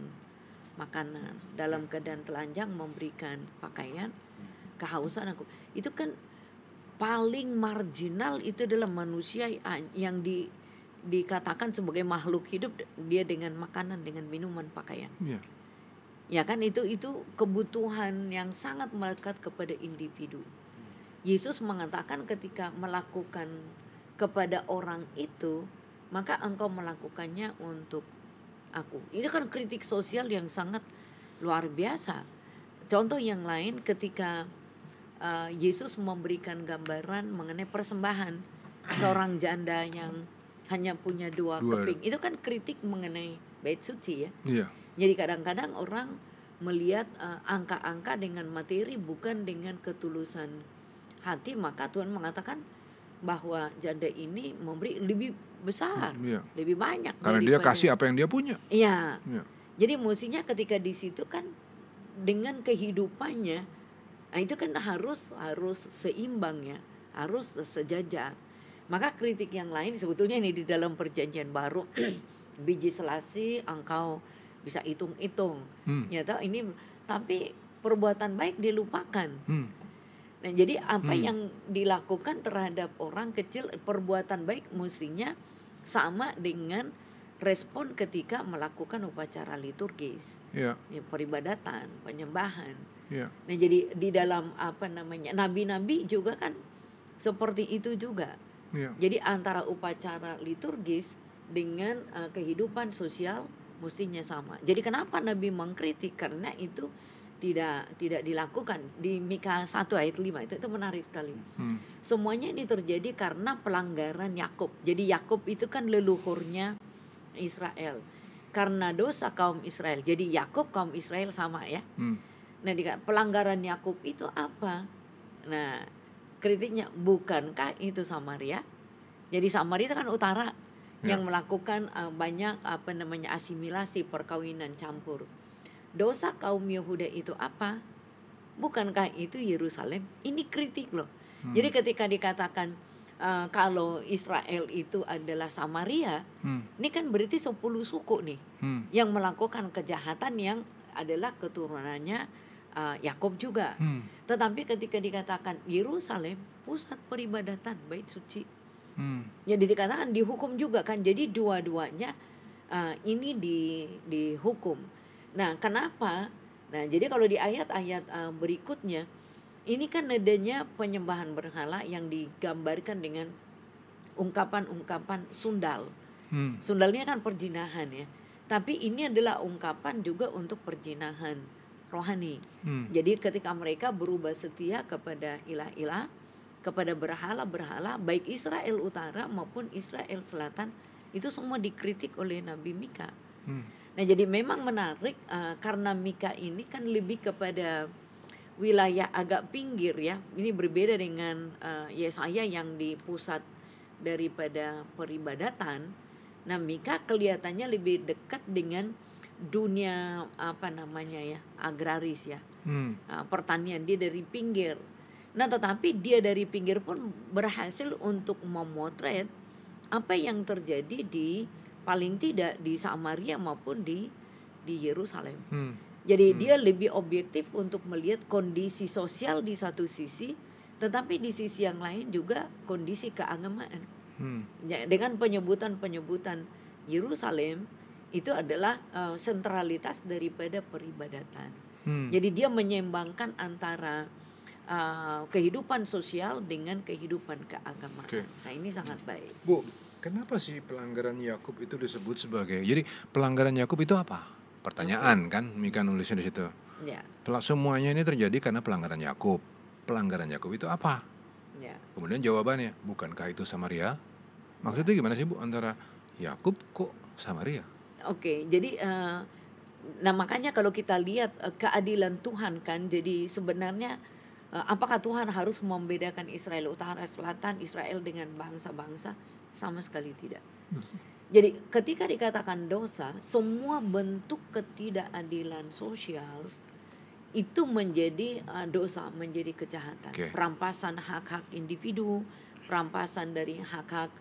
makanan, dalam keadaan telanjang memberikan pakaian, kehausan aku. Itu kan paling marginal, itu adalah manusia yang dikatakan sebagai makhluk hidup, dia dengan makanan, dengan minuman, pakaian. Ya kan, itu kebutuhan yang sangat melekat kepada individu. Yesus mengatakan ketika melakukan kepada orang itu, maka engkau melakukannya untuk aku. Ini kan kritik sosial yang sangat luar biasa. Contoh yang lain, ketika Yesus memberikan gambaran mengenai persembahan seorang janda yang hanya punya dua keping. Itu kan kritik mengenai bait suci ya. Jadi kadang-kadang orang melihat angka-angka dengan materi, bukan dengan ketulusan hati. Maka Tuhan mengatakan bahwa janda ini memberi lebih besar, lebih banyak. Karena dia kasih apa yang dia punya. Iya. Jadi mestinya ketika di situ kan dengan kehidupannya, nah itu kan harus seimbang ya, harus sejajar. Maka kritik yang lain sebetulnya ini di dalam perjanjian baru, biji selasi engkau bisa hitung-hitung. Ya tahu ini, tapi perbuatan baik dilupakan. Nah, jadi apa yang dilakukan terhadap orang kecil, perbuatan baik mestinya sama dengan respon ketika melakukan upacara liturgis, ya, peribadatan, penyembahan. Nah, jadi di dalam nabi-nabi juga kan seperti itu juga. Jadi antara upacara liturgis dengan kehidupan sosial mestinya sama. Jadi kenapa Nabi mengkritik? Karena itu tidak dilakukan. Di Mika 1 ayat 5 itu menarik sekali. Semuanya ini terjadi karena pelanggaran Yakub. Jadi Yakub itu kan leluhurnya Israel. Karena dosa kaum Israel. Jadi Yakub kaum Israel sama ya. Nah, pelanggaran Yakub itu apa? Nah, kritiknya, bukankah itu Samaria? Jadi Samaria itu kan utara yang melakukan banyak asimilasi, perkawinan campur. Dosa kaum Yehuda itu apa? Bukankah itu Yerusalem? Ini kritik loh. Jadi ketika dikatakan kalau Israel itu adalah Samaria, ini kan berarti 10 suku nih yang melakukan kejahatan yang adalah keturunannya Yakub juga. Tetapi ketika dikatakan Yerusalem pusat peribadatan, bait suci, jadi dikatakan dihukum juga kan. Jadi dua-duanya ini dihukum. Nah, kenapa? Nah, jadi kalau di ayat-ayat berikutnya ini kan adanya penyembahan berhala yang digambarkan dengan ungkapan-ungkapan sundal. Sundalnya kan perjinahan ya. Tapi ini adalah ungkapan juga untuk perjinahan rohani. Jadi ketika mereka berubah setia kepada ilah-ilah, kepada berhala-berhala, baik Israel Utara maupun Israel Selatan, itu semua dikritik oleh Nabi Mika. Nah, jadi memang menarik karena Mika ini kan lebih kepada wilayah agak pinggir ya. Ini berbeda dengan Yesaya yang di pusat daripada peribadatan. Nah, Mika kelihatannya lebih dekat dengan dunia agraris ya. Pertanian, dia dari pinggir. Nah, tetapi dia dari pinggir pun berhasil untuk memotret apa yang terjadi di paling tidak di Samaria maupun di Yerusalem. Jadi dia lebih objektif untuk melihat kondisi sosial di satu sisi, tetapi di sisi yang lain juga kondisi keagamaan. Dengan penyebutan Yerusalem itu adalah sentralitas daripada peribadatan. Jadi dia menyeimbangkan antara kehidupan sosial dengan kehidupan keagamaan. Nah, ini sangat baik. Bu, kenapa sih pelanggaran Yakub itu disebut sebagai? Jadi pelanggaran Yakub itu apa? Pertanyaan kan, Mika nulisnya di situ. Ya. Semuanya ini terjadi karena pelanggaran Yakub. Pelanggaran Yakub itu apa? Ya. Kemudian jawabannya, bukankah itu Samaria? Maksudnya gimana sih Bu antara Yakub kok Samaria? Oke, jadi nah makanya kalau kita lihat keadilan Tuhan kan, jadi sebenarnya apakah Tuhan harus membedakan Israel Utara, Selatan, Israel dengan bangsa-bangsa? Sama sekali tidak. Jadi ketika dikatakan dosa, semua bentuk ketidakadilan sosial itu menjadi dosa, menjadi kejahatan. Perampasan hak-hak individu, perampasan dari hak-hak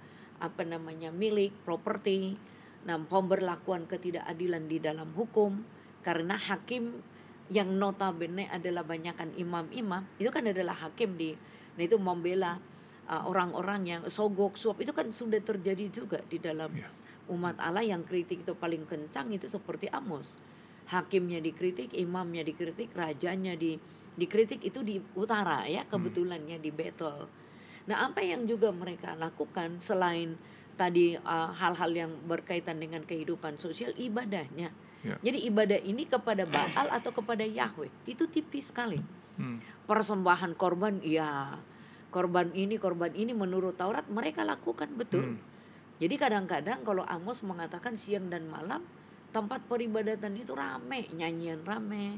milik, properti, pemberlakuan ketidakadilan di dalam hukum, karena hakim yang notabene adalah banyakkan imam-imam, itu kan adalah hakim itu membela orang-orang yang sogok, suap, itu kan sudah terjadi juga di dalam umat Allah. Yang kritik itu paling kencang itu seperti Amos. Hakimnya dikritik, imamnya dikritik, rajanya dikritik, itu di utara ya, kebetulannya di Betel. Nah, apa yang juga mereka lakukan selain tadi hal-hal yang berkaitan dengan kehidupan sosial, ibadahnya. Jadi ibadah ini kepada Baal atau kepada Yahweh itu tipis sekali. Persembahan korban, ya korban ini menurut Taurat mereka lakukan betul. Jadi kadang-kadang kalau Amos mengatakan siang dan malam tempat peribadatan itu rame, nyanyian rame,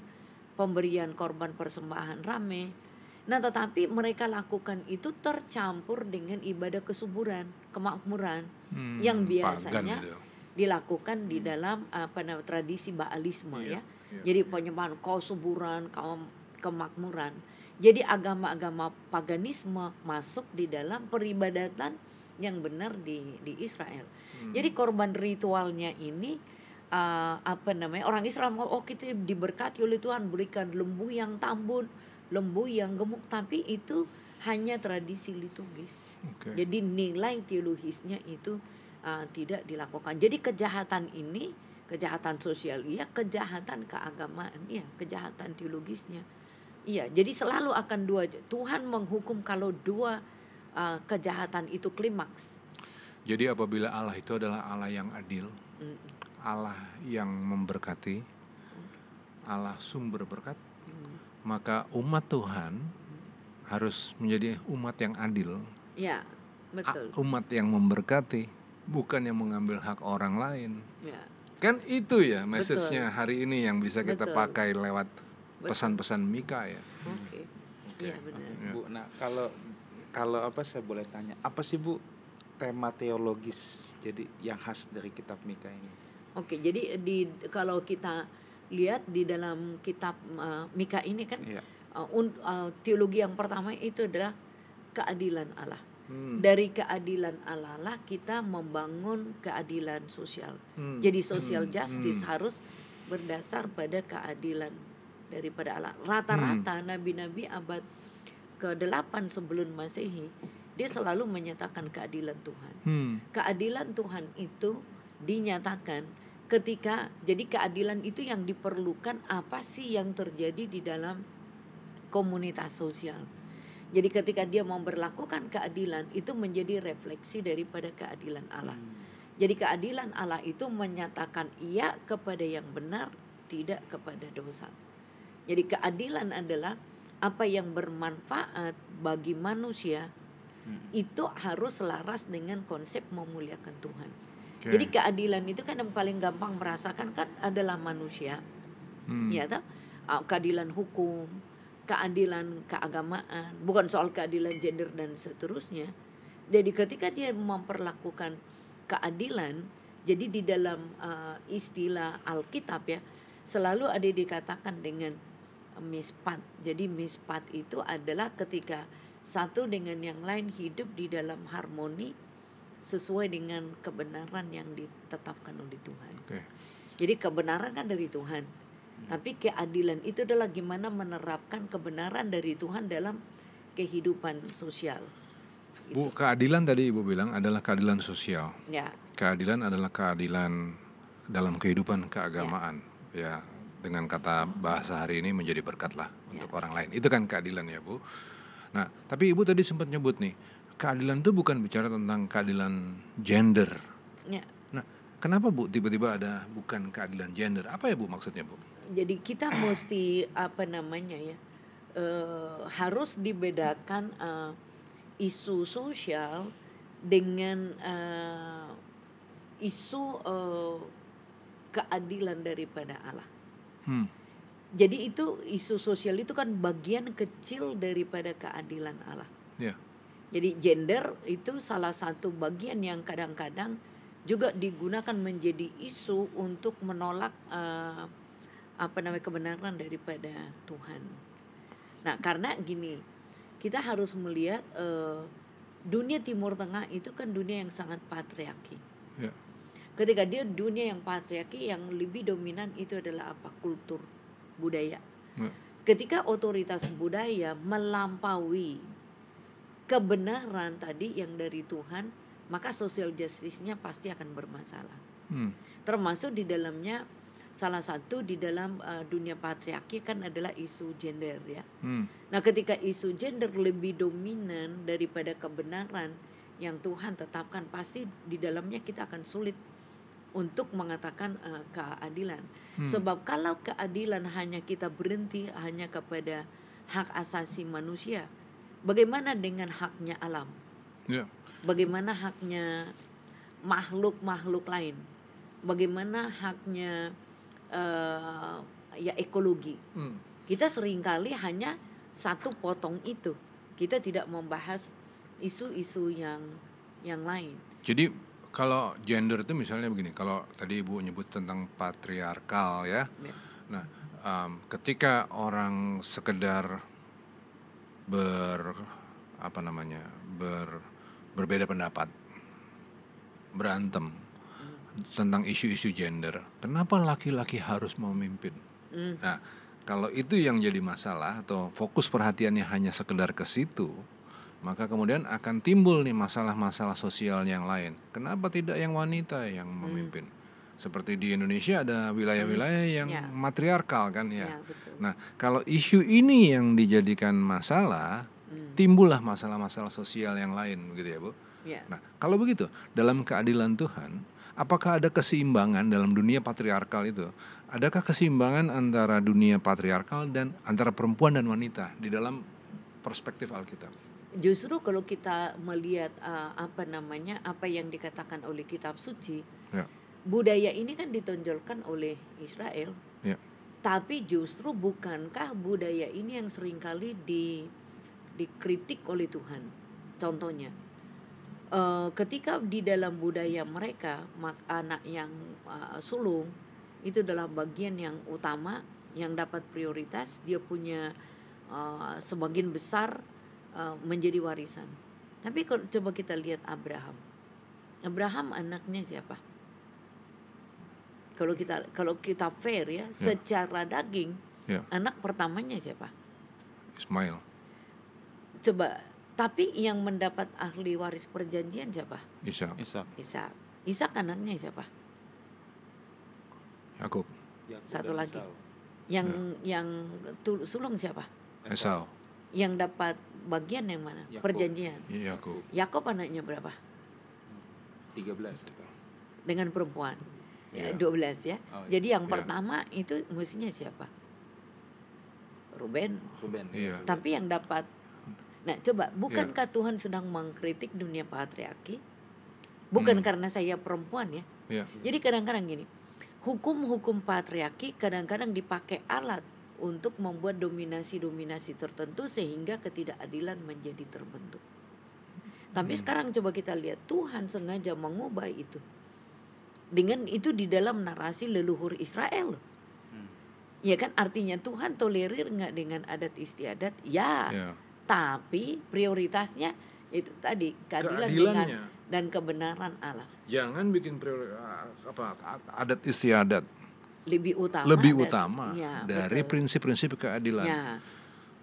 pemberian korban persembahan rame. Nah, tetapi mereka lakukan itu tercampur dengan ibadah kesuburan, kemakmuran yang biasanya dilakukan di dalam tradisi Baalisme ya. Jadi penyembahan kesuburan, kemakmuran. Jadi agama-agama paganisme masuk di dalam peribadatan yang benar di Israel. Jadi korban ritualnya ini orang Israel kita diberkati oleh Tuhan, berikan lembu yang tambun, lembu yang gemuk, tapi itu hanya tradisi liturgis. Jadi nilai teologisnya itu tidak dilakukan. Jadi kejahatan ini, kejahatan sosial iya, kejahatan keagamaan iya, kejahatan teologisnya iya. Jadi selalu akan dua. Tuhan menghukum kalau dua kejahatan itu klimaks. Jadi apabila Allah itu adalah Allah yang adil, Allah yang memberkati, Allah sumber berkat, maka umat Tuhan harus menjadi umat yang adil. Ya, betul. Umat yang memberkati, bukan yang mengambil hak orang lain. Ya. Kan itu ya message-nya hari ini yang bisa kita pakai lewat pesan-pesan Mika ya. Oke. Iya benar. Bu, nah kalau saya boleh tanya, apa sih Bu tema teologis jadi yang khas dari kitab Mika ini? Oke, jadi kalau kita lihat di dalam kitab Mika ini kan teologi yang pertama itu adalah keadilan Allah. Dari keadilan Allah lah kita membangun keadilan sosial. Jadi social justice harus berdasar pada keadilan daripada Allah. Rata-rata nabi-nabi abad ke-8 sebelum Masehi dia selalu menyatakan keadilan Tuhan. Keadilan Tuhan itu dinyatakan ketika, jadi keadilan itu yang diperlukan apa sih yang terjadi di dalam komunitas sosial. Jadi ketika dia memberlakukan keadilan itu menjadi refleksi daripada keadilan Allah. Jadi keadilan Allah itu menyatakan iya kepada yang benar, tidak kepada dosa. Jadi keadilan adalah apa yang bermanfaat bagi manusia itu harus selaras dengan konsep memuliakan Tuhan. Jadi keadilan itu kan yang paling gampang merasakan kan adalah manusia. Ya toh? Keadilan hukum, keadilan keagamaan, bukan soal keadilan gender dan seterusnya. Jadi ketika dia memperlakukan keadilan, jadi di dalam istilah Alkitab ya, selalu ada dikatakan dengan mispat. Jadi mispat itu adalah ketika satu dengan yang lain hidup di dalam harmoni sesuai dengan kebenaran yang ditetapkan oleh Tuhan. Jadi kebenaran kan dari Tuhan, tapi keadilan itu adalah gimana menerapkan kebenaran dari Tuhan dalam kehidupan sosial. Bu, keadilan tadi Ibu bilang adalah keadilan sosial. Ya. Keadilan adalah keadilan dalam kehidupan keagamaan. Ya, dengan kata bahasa hari ini menjadi berkat lah untuk orang lain. Itu kan keadilan ya Bu. Nah, tapi Ibu tadi sempat nyebut nih, keadilan itu bukan bicara tentang keadilan gender. Ya. Nah, kenapa Bu tiba-tiba ada bukan keadilan gender? Apa ya Bu maksudnya Bu? Jadi kita mesti harus dibedakan isu sosial dengan isu keadilan daripada Allah. Jadi itu isu sosial itu kan bagian kecil daripada keadilan Allah. Yeah. Jadi gender itu salah satu bagian yang kadang-kadang juga digunakan menjadi isu untuk menolak kebenaran daripada Tuhan. Nah, karena gini, kita harus melihat dunia Timur Tengah itu kan dunia yang sangat patriarki. Yeah. Ketika dia dunia yang patriarki, yang lebih dominan itu adalah kultur budaya. Yeah. Ketika otoritas budaya melampaui kebenaran tadi yang dari Tuhan, maka social justice-nya pasti akan bermasalah. Termasuk di dalamnya salah satu di dalam dunia patriarki kan adalah isu gender ya. Nah, ketika isu gender lebih dominan daripada kebenaran yang Tuhan tetapkan, pasti di dalamnya kita akan sulit untuk mengatakan keadilan. Sebab kalau keadilan hanya kita berhenti hanya kepada hak asasi manusia, bagaimana dengan haknya alam? Yeah. Bagaimana haknya makhluk-makhluk lain? Bagaimana haknya ekologi? Kita seringkali hanya satu potong itu. Kita tidak membahas isu-isu yang lain. Jadi kalau gender itu misalnya begini, kalau tadi Ibu nyebut tentang patriarkal ya. Nah, ketika orang sekedar berbeda pendapat, berantem tentang isu-isu gender, kenapa laki-laki harus memimpin? Nah, kalau itu yang jadi masalah atau fokus perhatiannya hanya sekedar ke situ, maka kemudian akan timbul nih masalah-masalah sosial yang lain. Kenapa tidak yang wanita yang memimpin? Seperti di Indonesia ada wilayah-wilayah yang matriarkal kan ya. Nah, kalau isu ini yang dijadikan masalah, timbullah masalah-masalah sosial yang lain begitu ya Bu. Nah, kalau begitu dalam keadilan Tuhan, apakah ada keseimbangan dalam dunia patriarkal itu? Adakah keseimbangan antara dunia patriarkal dan antara perempuan dan wanita di dalam perspektif Alkitab? Justru kalau kita melihat apa yang dikatakan oleh kitab suci, budaya ini kan ditonjolkan oleh Israel. Tapi justru bukankah budaya ini yang seringkali dikritik oleh Tuhan? Contohnya, ketika di dalam budaya mereka anak yang sulung itu adalah bagian yang utama yang dapat prioritas, dia punya sebagian besar menjadi warisan. Tapi kalau coba kita lihat Abraham anaknya siapa? Kalau kita fair ya, secara daging anak pertamanya siapa? Ismail. Coba, tapi yang mendapat ahli waris perjanjian siapa? Ishak anaknya siapa? Yakub. Satu lagi. Yang sulung siapa? Esau. Yang dapat bagian yang mana? Yakub. Perjanjian. Yakub anaknya berapa? 13. Dengan perempuan. 12 ya. Jadi yang pertama itu mestinya siapa? Ruben. Tapi yang dapat. Nah, coba, bukankah Tuhan sedang mengkritik dunia patriarki? Bukan karena saya perempuan ya. Jadi kadang-kadang gini, hukum-hukum patriarki kadang-kadang dipakai alat untuk membuat dominasi-dominasi tertentu sehingga ketidakadilan menjadi terbentuk. Tapi sekarang coba kita lihat, Tuhan sengaja mengubah itu. Dengan itu di dalam narasi leluhur Israel. Ya kan, artinya Tuhan tolerir nggak dengan adat istiadat? Ya. Tapi prioritasnya itu tadi keadilan dengan dan kebenaran Allah. Jangan bikin adat istiadat lebih utama dari prinsip-prinsip keadilan. Ya.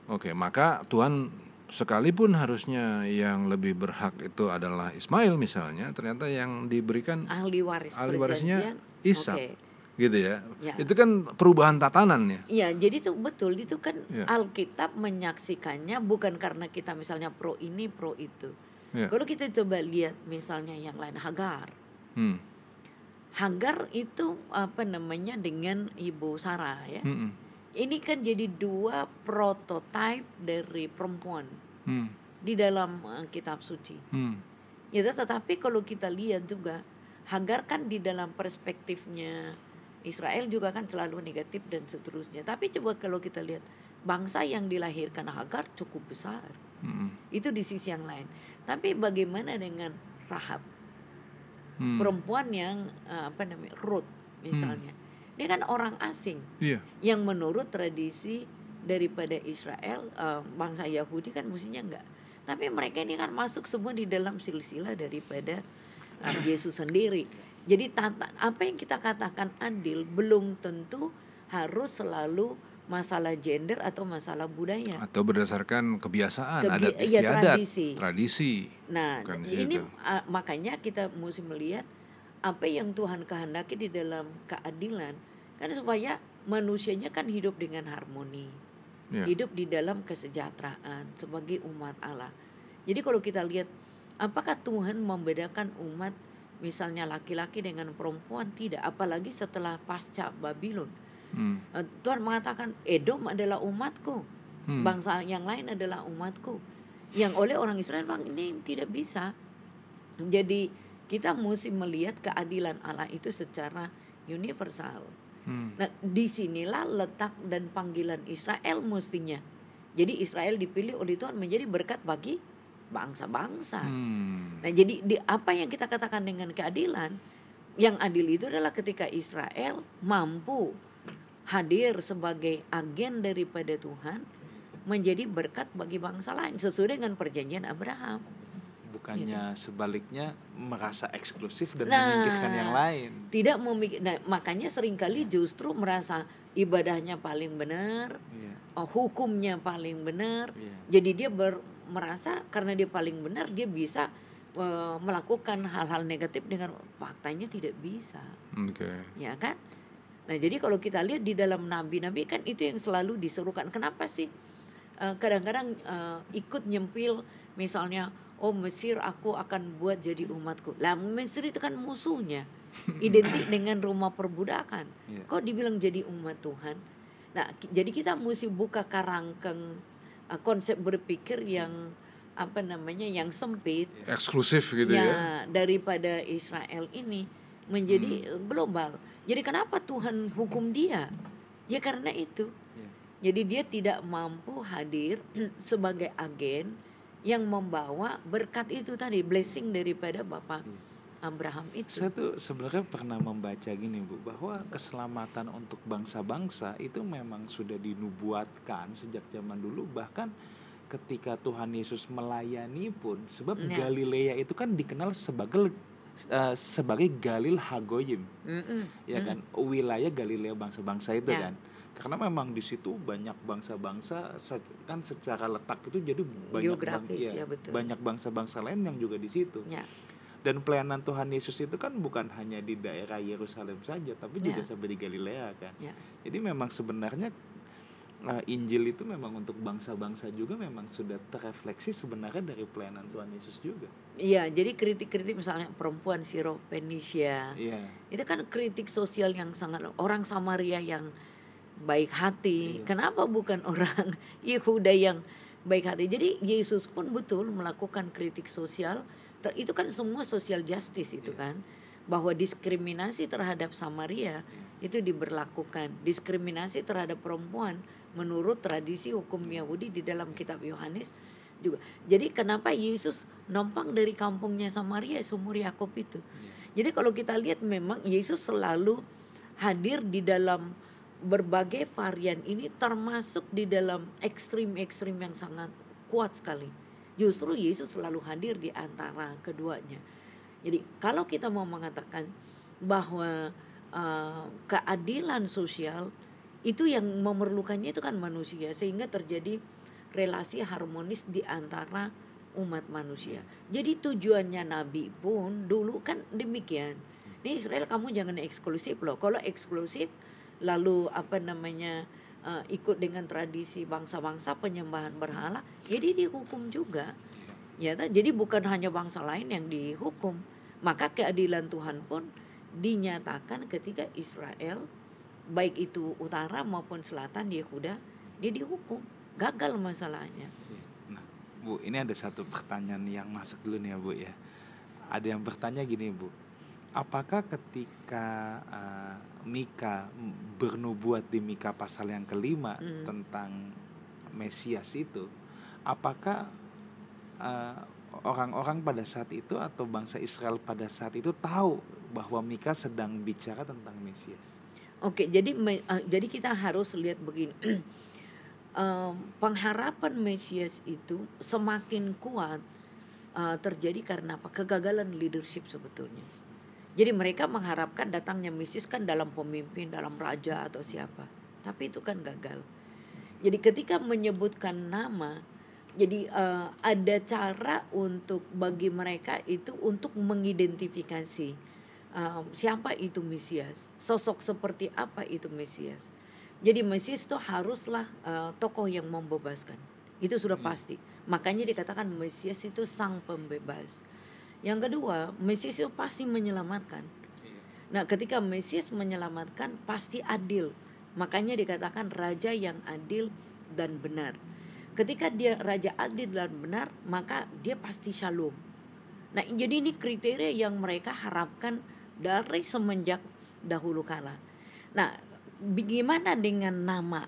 Oke, maka Tuhan sekalipun harusnya yang lebih berhak itu adalah Ismail misalnya, ternyata yang diberikan ahli warisnya Ishak. Gitu ya. Itu kan perubahan tatanan ya. Iya, jadi itu betul, itu kan Alkitab menyaksikannya bukan karena kita misalnya pro ini pro itu. Kalau kita coba lihat misalnya yang lain, Hagar. Hagar itu dengan Ibu Sarah ya. Ini kan jadi dua prototipe dari perempuan di dalam kitab suci. Ya, tetapi kalau kita lihat juga Hagar kan di dalam perspektifnya Israel juga kan selalu negatif dan seterusnya. Tapi coba kalau kita lihat bangsa yang dilahirkan Hagar cukup besar. Itu di sisi yang lain. Tapi bagaimana dengan Rahab? Perempuan yang Ruth misalnya. Dia kan orang asing. Yang menurut tradisi daripada Israel, bangsa Yahudi kan mestinya enggak. Tapi mereka ini kan masuk semua di dalam silsilah daripada Yesus sendiri. Jadi apa yang kita katakan adil belum tentu harus selalu masalah gender atau masalah budaya. Atau berdasarkan kebiasaan, adat istiadat, tradisi. Nah, ini makanya kita mesti melihat apa yang Tuhan kehendaki di dalam keadilan. Karena supaya manusianya kan hidup dengan harmoni. Hidup di dalam kesejahteraan sebagai umat Allah. Jadi kalau kita lihat, apakah Tuhan membedakan umat misalnya laki-laki dengan perempuan? Tidak, apalagi setelah pasca Babylon. Tuhan mengatakan Edom adalah umatku, bangsa yang lain adalah umatku. Yang oleh orang Israel ini tidak bisa. Jadi kita mesti melihat keadilan Allah itu secara universal. Nah, disinilah letak dan panggilan Israel mestinya. Jadi Israel dipilih oleh Tuhan menjadi berkat bagi bangsa-bangsa. Nah, jadi apa yang kita katakan dengan keadilan, yang adil itu adalah ketika Israel mampu hadir sebagai agen daripada Tuhan menjadi berkat bagi bangsa lain sesuai dengan perjanjian Abraham. Bukannya sebaliknya merasa eksklusif dan menyingkirkan yang lain. Tidak makanya seringkali justru merasa ibadahnya paling benar, hukumnya paling benar. Jadi dia merasa karena dia paling benar dia bisa melakukan hal-hal negatif dengan faktanya tidak bisa. Ya kan? Nah, jadi kalau kita lihat di dalam nabi-nabi kan itu yang selalu diserukan. Kenapa sih kadang-kadang ikut nyempil misalnya, oh Mesir aku akan buat jadi umatku. Lah Mesir itu kan musuhnya. Identik dengan rumah perbudakan. Kok dibilang jadi umat Tuhan? Nah, jadi kita mesti buka kerangkeng konsep berpikir yang yang sempit, eksklusif gitu ya. Daripada Israel ini menjadi global. Jadi kenapa Tuhan hukum dia? Ya karena itu. Jadi dia tidak mampu hadir sebagai agen yang membawa berkat itu tadi, blessing daripada Bapak Abraham itu. Saya tuh sebenarnya pernah membaca gini Bu, bahwa keselamatan untuk bangsa-bangsa itu memang sudah dinubuatkan sejak zaman dulu, bahkan ketika Tuhan Yesus melayani pun, sebab Galilea itu kan dikenal sebagai Galil Hagoyim, ya kan, wilayah Galilea bangsa-bangsa itu kan, karena memang di situ banyak bangsa-bangsa kan secara letak itu jadi banyak bangsa-bangsa lain yang juga di situ. Dan pelayanan Tuhan Yesus itu kan bukan hanya di daerah Yerusalem saja, tapi juga sampai di Galilea kan. Jadi memang sebenarnya Injil itu memang untuk bangsa-bangsa juga memang sudah terrefleksi sebenarnya dari pelayanan Tuhan Yesus juga. Iya, jadi kritik-kritik misalnya perempuan Syro-Fenisia. Itu kan kritik sosial yang sangat, orang Samaria yang baik hati. Kenapa bukan orang Yehuda yang baik hati? Jadi Yesus pun betul melakukan kritik sosial. Itu kan semua social justice itu kan. bahwa diskriminasi terhadap Samaria itu diberlakukan, diskriminasi terhadap perempuan menurut tradisi hukum Yahudi di dalam kitab Yohanes juga. Jadi kenapa Yesus numpang dari kampungnya Samaria, sumur Yakub itu. Jadi kalau kita lihat memang Yesus selalu hadir di dalam berbagai varian ini, termasuk di dalam ekstrim-ekstrim yang sangat kuat sekali. Justru Yesus selalu hadir di antara keduanya. Jadi kalau kita mau mengatakan bahwa keadilan sosial itu yang memerlukannya itu kan manusia, sehingga terjadi relasi harmonis di antara umat manusia. Jadi tujuannya Nabi pun dulu kan demikian. Ini Israel, kamu jangan eksklusif loh. Kalau eksklusif lalu ikut dengan tradisi bangsa-bangsa penyembahan berhala, jadi dihukum juga. Ya, jadi bukan hanya bangsa lain yang dihukum. Maka keadilan Tuhan pun dinyatakan ketika Israel, baik itu utara maupun selatan Yehuda, dia dihukum. Gagal masalahnya. Nah, Bu, ini ada satu pertanyaan yang masuk dulu nih ya, Bu ya. Ada yang bertanya gini, Bu. Apakah ketika Mika bernubuat di Mika pasal yang kelima tentang Mesias itu, apakah orang-orang pada saat itu atau bangsa Israel pada saat itu tahu bahwa Mika sedang bicara tentang Mesias? Oke, jadi kita harus lihat begini. Pengharapan Mesias itu semakin kuat terjadi karena apa? Kegagalan leadership sebetulnya. Jadi mereka mengharapkan datangnya Mesias kan dalam pemimpin, dalam raja atau siapa. Tapi itu kan gagal. Jadi ketika menyebutkan nama, jadi ada cara untuk bagi mereka itu untuk mengidentifikasi siapa itu Mesias, sosok seperti apa itu Mesias. Jadi Mesias itu haruslah tokoh yang membebaskan. Itu sudah pasti. Makanya dikatakan Mesias itu sang pembebas. Yang kedua, Mesias itu pasti menyelamatkan. Nah, ketika Mesias menyelamatkan pasti adil. Makanya dikatakan raja yang adil dan benar. Ketika dia raja adil dan benar, maka dia pasti shalom. Nah, jadi ini kriteria yang mereka harapkan dari semenjak dahulu kala. Nah, bagaimana dengan nama?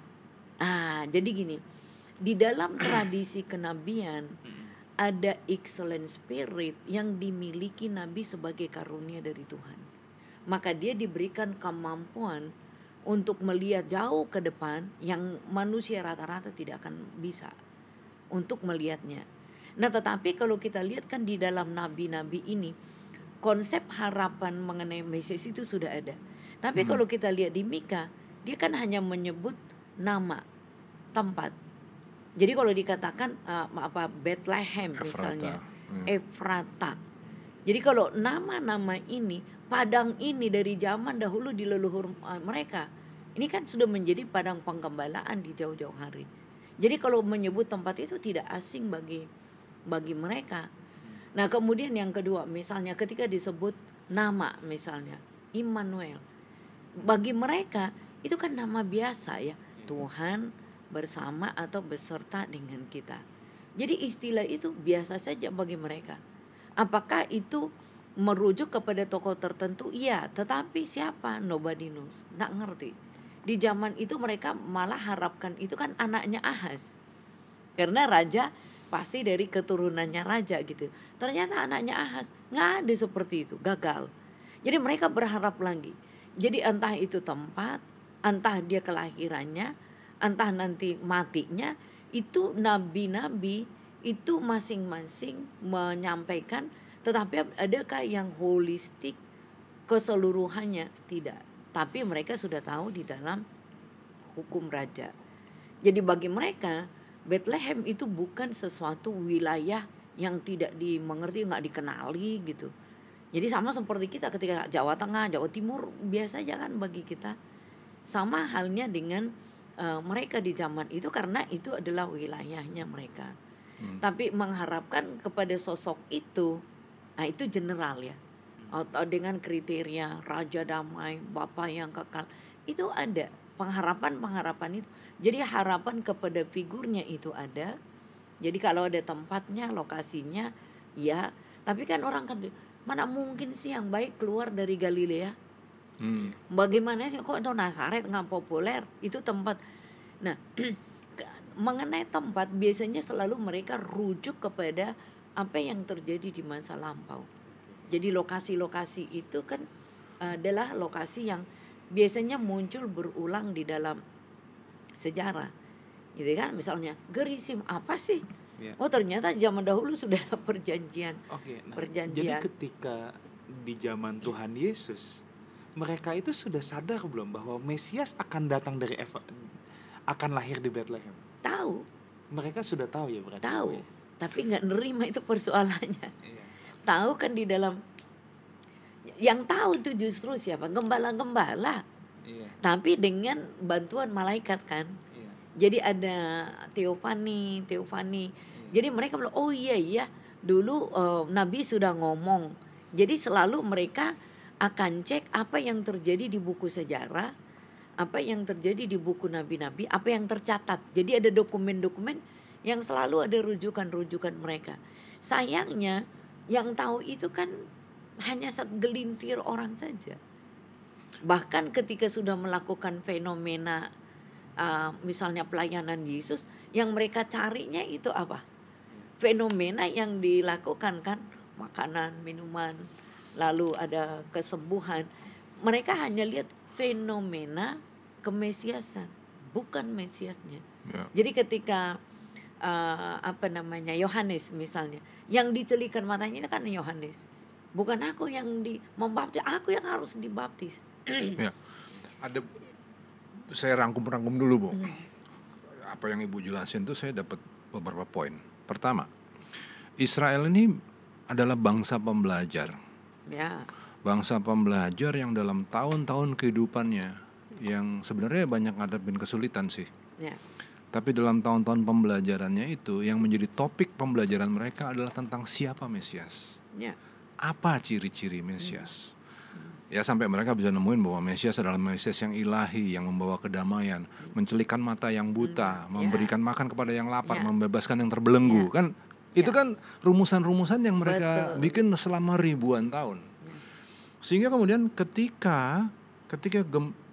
Jadi gini, di dalam tradisi kenabian ada excellent spirit yang dimiliki Nabi sebagai karunia dari Tuhan. Maka dia diberikan kemampuan untuk melihat jauh ke depan yang manusia rata-rata tidak akan bisa untuk melihatnya. Nah, tetapi kalau kita lihat kan di dalam nabi-nabi ini, konsep harapan mengenai Mesias itu sudah ada. Tapi kalau kita lihat di Mika, dia kan hanya menyebut nama, tempat. Jadi kalau dikatakan Bethlehem misalnya, Efrata. Jadi kalau nama-nama ini, padang ini dari zaman dahulu di leluhur mereka, ini kan sudah menjadi padang penggembalaan di jauh-jauh hari. Jadi kalau menyebut tempat itu tidak asing bagi mereka. Nah, kemudian yang kedua, misalnya ketika disebut nama misalnya Immanuel, bagi mereka itu kan nama biasa ya, Tuhan bersama atau beserta dengan kita. Jadi istilah itu biasa saja bagi mereka. Apakah itu merujuk kepada tokoh tertentu? Iya, tetapi siapa? Nobody knows. Nggak ngerti. Di zaman itu mereka malah harapkan itu kan anaknya Ahaz. Karena raja pasti dari keturunannya raja gitu. Ternyata anaknya Ahaz. Nggak ada seperti itu, gagal. Jadi mereka berharap lagi. Jadi entah itu tempat, entah dia kelahirannya, entah nanti matinya, itu nabi-nabi itu masing-masing menyampaikan, tetapi adakah yang holistik keseluruhannya? Tidak. Tapi mereka sudah tahu di dalam hukum raja. Jadi bagi mereka Bethlehem itu bukan sesuatu wilayah yang tidak dimengerti, nggak dikenali gitu. Jadi sama seperti kita ketika Jawa Tengah, Jawa Timur biasa aja kan bagi kita. Sama halnya dengan mereka di zaman itu, karena itu adalah wilayahnya mereka. Tapi mengharapkan kepada sosok itu, nah itu general ya, atau dengan kriteria raja damai, bapa yang kekal, itu ada pengharapan itu. Jadi harapan kepada figurnya itu ada. Jadi kalau ada tempatnya, lokasinya ya, Tapi kan orang kan, mana mungkin sih yang baik keluar dari Galilea? Bagaimana sih kok itu Nazaret nggak populer? Itu tempat. Nah, mengenai tempat biasanya selalu mereka rujuk kepada apa yang terjadi di masa lampau. Jadi lokasi-lokasi itu kan adalah lokasi yang biasanya muncul berulang di dalam sejarah, gitu kan? Misalnya Gerizim apa sih? Oh ternyata zaman dahulu sudah ada perjanjian. Perjanjian. Jadi ketika di zaman Tuhan Yesus, mereka itu sudah sadar belum bahwa Mesias akan datang dari akan lahir di Bethlehem? Tahu. Mereka sudah tahu ya berarti. Tahu. Tapi nggak nerima, itu persoalannya. Tahu kan di dalam, yang tahu itu justru siapa? Gembala-gembala. Tapi dengan bantuan malaikat kan. Jadi ada Teofani. Jadi mereka bilang, oh iya dulu Nabi sudah ngomong. Jadi selalu mereka akan cek apa yang terjadi di buku sejarah, apa yang terjadi di buku nabi-nabi, apa yang tercatat. Jadi ada dokumen-dokumen yang selalu ada rujukan-rujukan mereka. Sayangnya yang tahu itu kan hanya segelintir orang saja. Bahkan ketika sudah melakukan fenomena misalnya pelayanan Yesus, yang mereka carinya itu apa? Fenomena yang dilakukan kan, makanan, minuman, lalu ada kesembuhan. Mereka hanya lihat fenomena kemesiasan, bukan Mesiasnya. Jadi ketika Yohanes misalnya, yang dicelikan matanya itu kan Yohanes. Bukan aku yang membaptis, aku yang harus dibaptis. Ada, saya rangkum dulu Bu. Apa yang Ibu jelasin tuh saya dapat beberapa poin. Pertama, Israel ini adalah bangsa pembelajar. Bangsa pembelajar yang dalam tahun-tahun kehidupannya yang sebenarnya banyak ngadepin kesulitan sih. Tapi dalam tahun-tahun pembelajarannya itu yang menjadi topik pembelajaran mereka adalah tentang siapa Mesias. Apa ciri-ciri Mesias? Ya sampai mereka bisa nemuin bahwa Mesias adalah Mesias yang ilahi, yang membawa kedamaian, mencelikan mata yang buta, memberikan makan kepada yang lapar, membebaskan yang terbelenggu. Kan itu kan rumusan-rumusan yang mereka bikin selama ribuan tahun. Sehingga kemudian ketika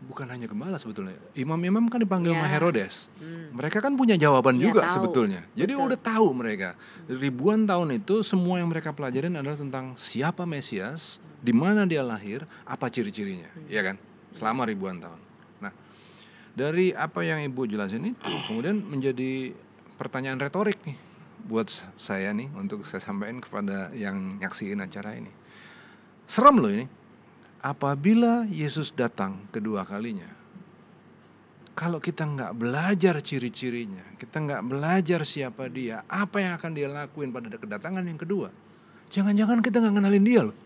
bukan hanya gembala sebetulnya, imam-imam kan dipanggil sama Herodes. Mereka kan punya jawaban juga tahu. Sebetulnya. Jadi udah tahu mereka. Ribuan tahun itu semua yang mereka pelajarin adalah tentang siapa Mesias, di mana dia lahir, apa ciri-cirinya, ya kan? Selama ribuan tahun. Nah, dari apa yang Ibu jelasin itu kemudian menjadi pertanyaan retorik nih buat saya nih, untuk saya sampaikan kepada yang nyaksiin acara ini. Serem loh ini. Apabila Yesus datang kedua kalinya, kalau kita nggak belajar ciri-cirinya, kita nggak belajar siapa dia, apa yang akan dia lakuin pada kedatangan yang kedua, jangan-jangan kita nggak kenalin dia loh.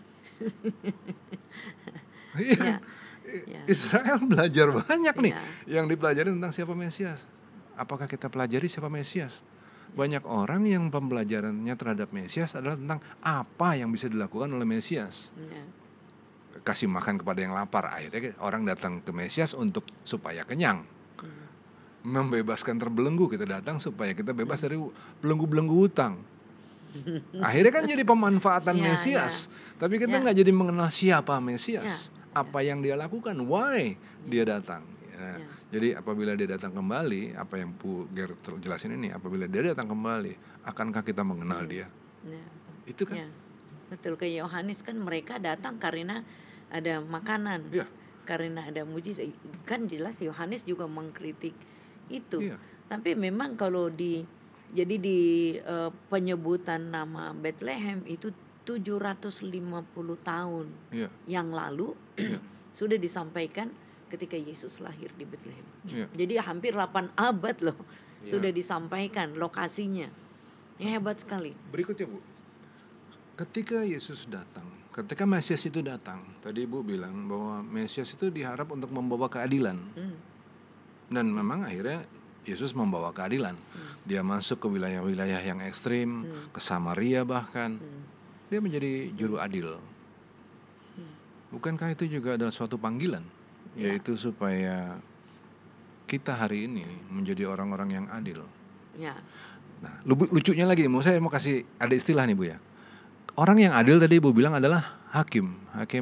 Israel belajar banyak nih yang dipelajari tentang siapa Mesias. Apakah kita pelajari siapa Mesias? Banyak orang yang pembelajarannya terhadap Mesias adalah tentang apa yang bisa dilakukan oleh Mesias. Kasih makan kepada yang lapar, akhirnya orang datang ke Mesias untuk supaya kenyang. Membebaskan terbelenggu, kita datang supaya kita bebas dari belenggu-belenggu hutang. Akhirnya kan jadi pemanfaatan Mesias. Tapi kita nggak jadi mengenal siapa Mesias, apa yang dia lakukan, why dia datang. Jadi apabila dia datang kembali, apa yang Bu Ger jelasin ini, apabila dia datang kembali, akankah kita mengenal dia? Itu kan. Betul, ke Yohanes kan mereka datang karena ada makanan, karena ada mujizat. Kan jelas Yohanes juga mengkritik itu. Tapi memang kalau di penyebutan nama Bethlehem itu 750 tahun yang lalu sudah disampaikan ketika Yesus lahir di Bethlehem. Jadi hampir 8 abad loh sudah disampaikan lokasinya. Ya, hebat sekali. Berikutnya Bu, ketika Yesus datang, ketika Mesias itu datang, tadi Ibu bilang bahwa Mesias itu diharap untuk membawa keadilan. Dan memang akhirnya Yesus membawa keadilan. Dia masuk ke wilayah-wilayah yang ekstrim, ke Samaria bahkan. Dia menjadi juru adil. Bukankah itu juga adalah suatu panggilan? Yaitu supaya kita hari ini menjadi orang-orang yang adil. Nah, lucunya lagi, saya mau kasih ada istilah nih Bu ya. orang yang adil tadi Ibu bilang adalah hakim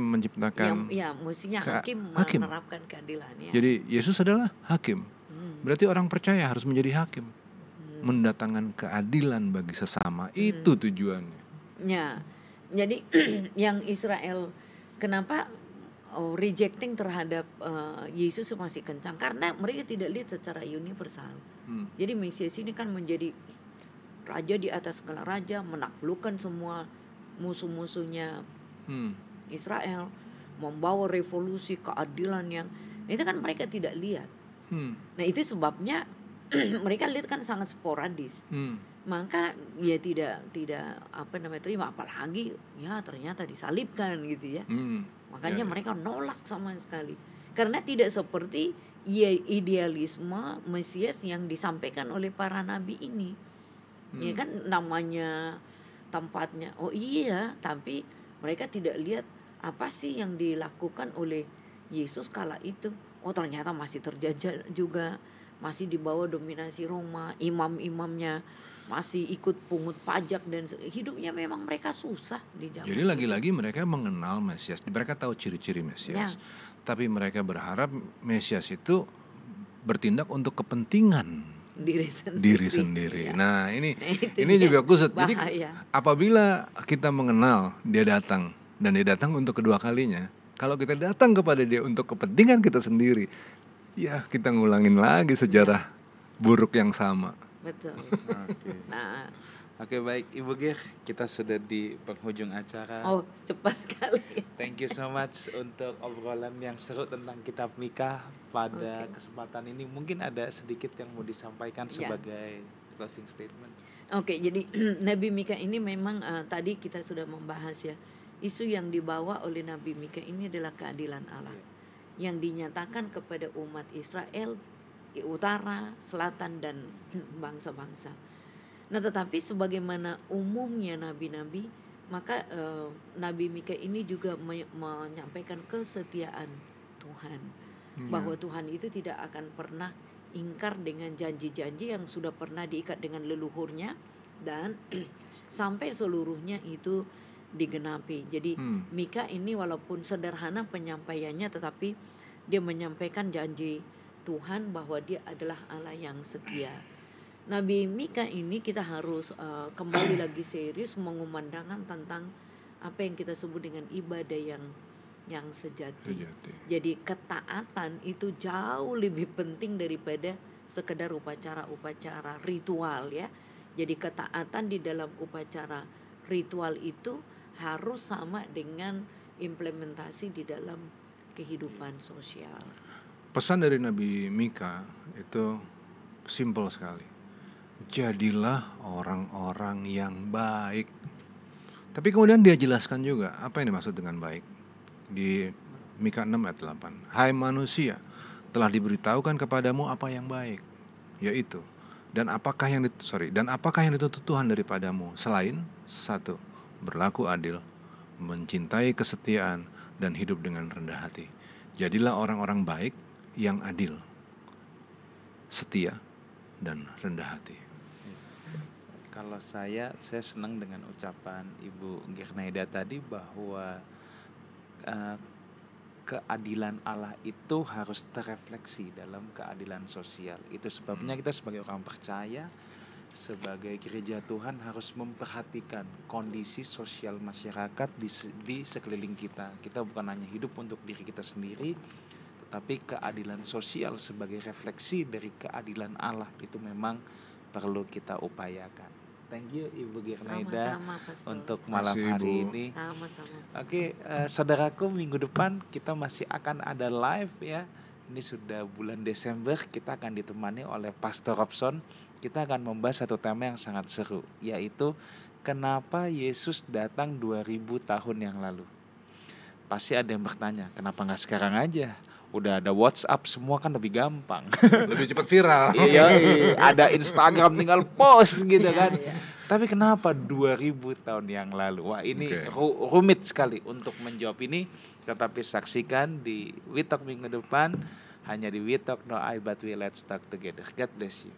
menciptakan. Ya, mestinya hakim menerapkan keadilan. Ya. Jadi Yesus adalah hakim. Berarti orang percaya harus menjadi hakim, mendatangkan keadilan bagi sesama. Itu tujuannya. Ya, jadi yang Israel kenapa rejecting terhadap Yesus masih kencang karena mereka tidak lihat secara universal. Jadi Mesias ini kan menjadi raja di atas segala raja, menaklukkan semua musuh-musuhnya Israel, membawa revolusi keadilan yang itu kan mereka tidak lihat. Nah itu sebabnya mereka lihat kan sangat sporadis. Maka ya tidak terima, apalagi ya ternyata disalibkan gitu ya. Makanya mereka nolak sama sekali karena tidak seperti idealisme Mesias yang disampaikan oleh para nabi ini. Ya kan namanya, tempatnya, oh iya, tapi mereka tidak lihat apa sih yang dilakukan oleh Yesus kala itu. Oh ternyata masih terjajah juga, masih di bawah dominasi Roma, imam-imamnya masih ikut pungut pajak dan hidupnya memang mereka susah di zaman. Jadi lagi-lagi mereka mengenal Mesias, mereka tahu ciri-ciri Mesias, tapi mereka berharap Mesias itu bertindak untuk kepentingan diri sendiri. Ya. Nah ini juga kusut. Jadi apabila kita mengenal dia datang dan dia datang untuk kedua kalinya, kalau kita datang kepada dia untuk kepentingan kita sendiri, ya kita ngulangin lagi sejarah buruk yang sama. Betul. Oke, baik Ibu Gir, kita sudah di penghujung acara. Oh, cepat sekali. Thank you so much untuk obrolan yang seru tentang kitab Mika pada kesempatan ini. Mungkin ada sedikit yang mau disampaikan sebagai closing statement. Oke, jadi Nabi Mika ini memang tadi kita sudah membahas ya. Isu yang dibawa oleh Nabi Mika ini adalah keadilan Allah yang dinyatakan kepada umat Israel, utara, selatan dan bangsa-bangsa. Nah, tetapi sebagaimana umumnya nabi-nabi, maka Nabi Mika ini juga menyampaikan kesetiaan Tuhan, bahwa Tuhan itu tidak akan pernah ingkar dengan janji-janji yang sudah pernah diikat dengan leluhurnya dan sampai seluruhnya itu digenapi. Jadi Mika ini walaupun sederhana penyampaiannya, tetapi dia menyampaikan janji Tuhan bahwa dia adalah Allah yang setia. Nabi Mika ini kita harus kembali lagi serius mengumandangkan tentang apa yang kita sebut dengan ibadah yang sejati. Jadi ketaatan itu jauh lebih penting daripada sekedar upacara-upacara ritual ya. Jadi ketaatan di dalam upacara ritual itu harus sama dengan implementasi di dalam kehidupan sosial. Pesan dari Nabi Mika itu simpel sekali. Jadilah orang-orang yang baik. Tapi kemudian dia jelaskan juga apa yang dimaksud dengan baik. Di Mika 6 ayat 8. Hai manusia, telah diberitahukan kepadamu apa yang baik, yaitu dan apakah yang dituntut Tuhan daripadamu selain 1. Berlaku adil, mencintai kesetiaan dan hidup dengan rendah hati. Jadilah orang-orang baik yang adil, setia dan rendah hati. Kalau saya senang dengan ucapan Ibu Girnaida tadi bahwa keadilan Allah itu harus terrefleksi dalam keadilan sosial. Itu sebabnya kita sebagai orang percaya, sebagai gereja Tuhan harus memperhatikan kondisi sosial masyarakat di sekeliling kita. Kita bukan hanya hidup untuk diri kita sendiri, tetapi keadilan sosial sebagai refleksi dari keadilan Allah itu memang perlu kita upayakan. Thank you Ibu Girnaida untuk malam hari ini. Oke, saudaraku, minggu depan kita masih akan ada live ya. Ini sudah bulan Desember, kita akan ditemani oleh Pastor Robson. Kita akan membahas satu tema yang sangat seru, yaitu kenapa Yesus datang 2000 tahun yang lalu. Pasti ada yang bertanya, kenapa gak sekarang aja? Udah ada WhatsApp, semua kan lebih gampang. Lebih cepat viral. Iya, ada Instagram tinggal post gitu kan. Tapi kenapa 2000 tahun yang lalu? Wah, ini rumit sekali untuk menjawab ini. Tetapi saksikan di We Talk minggu depan. Hanya di We Talk No I But We Let's Talk Together. God bless you.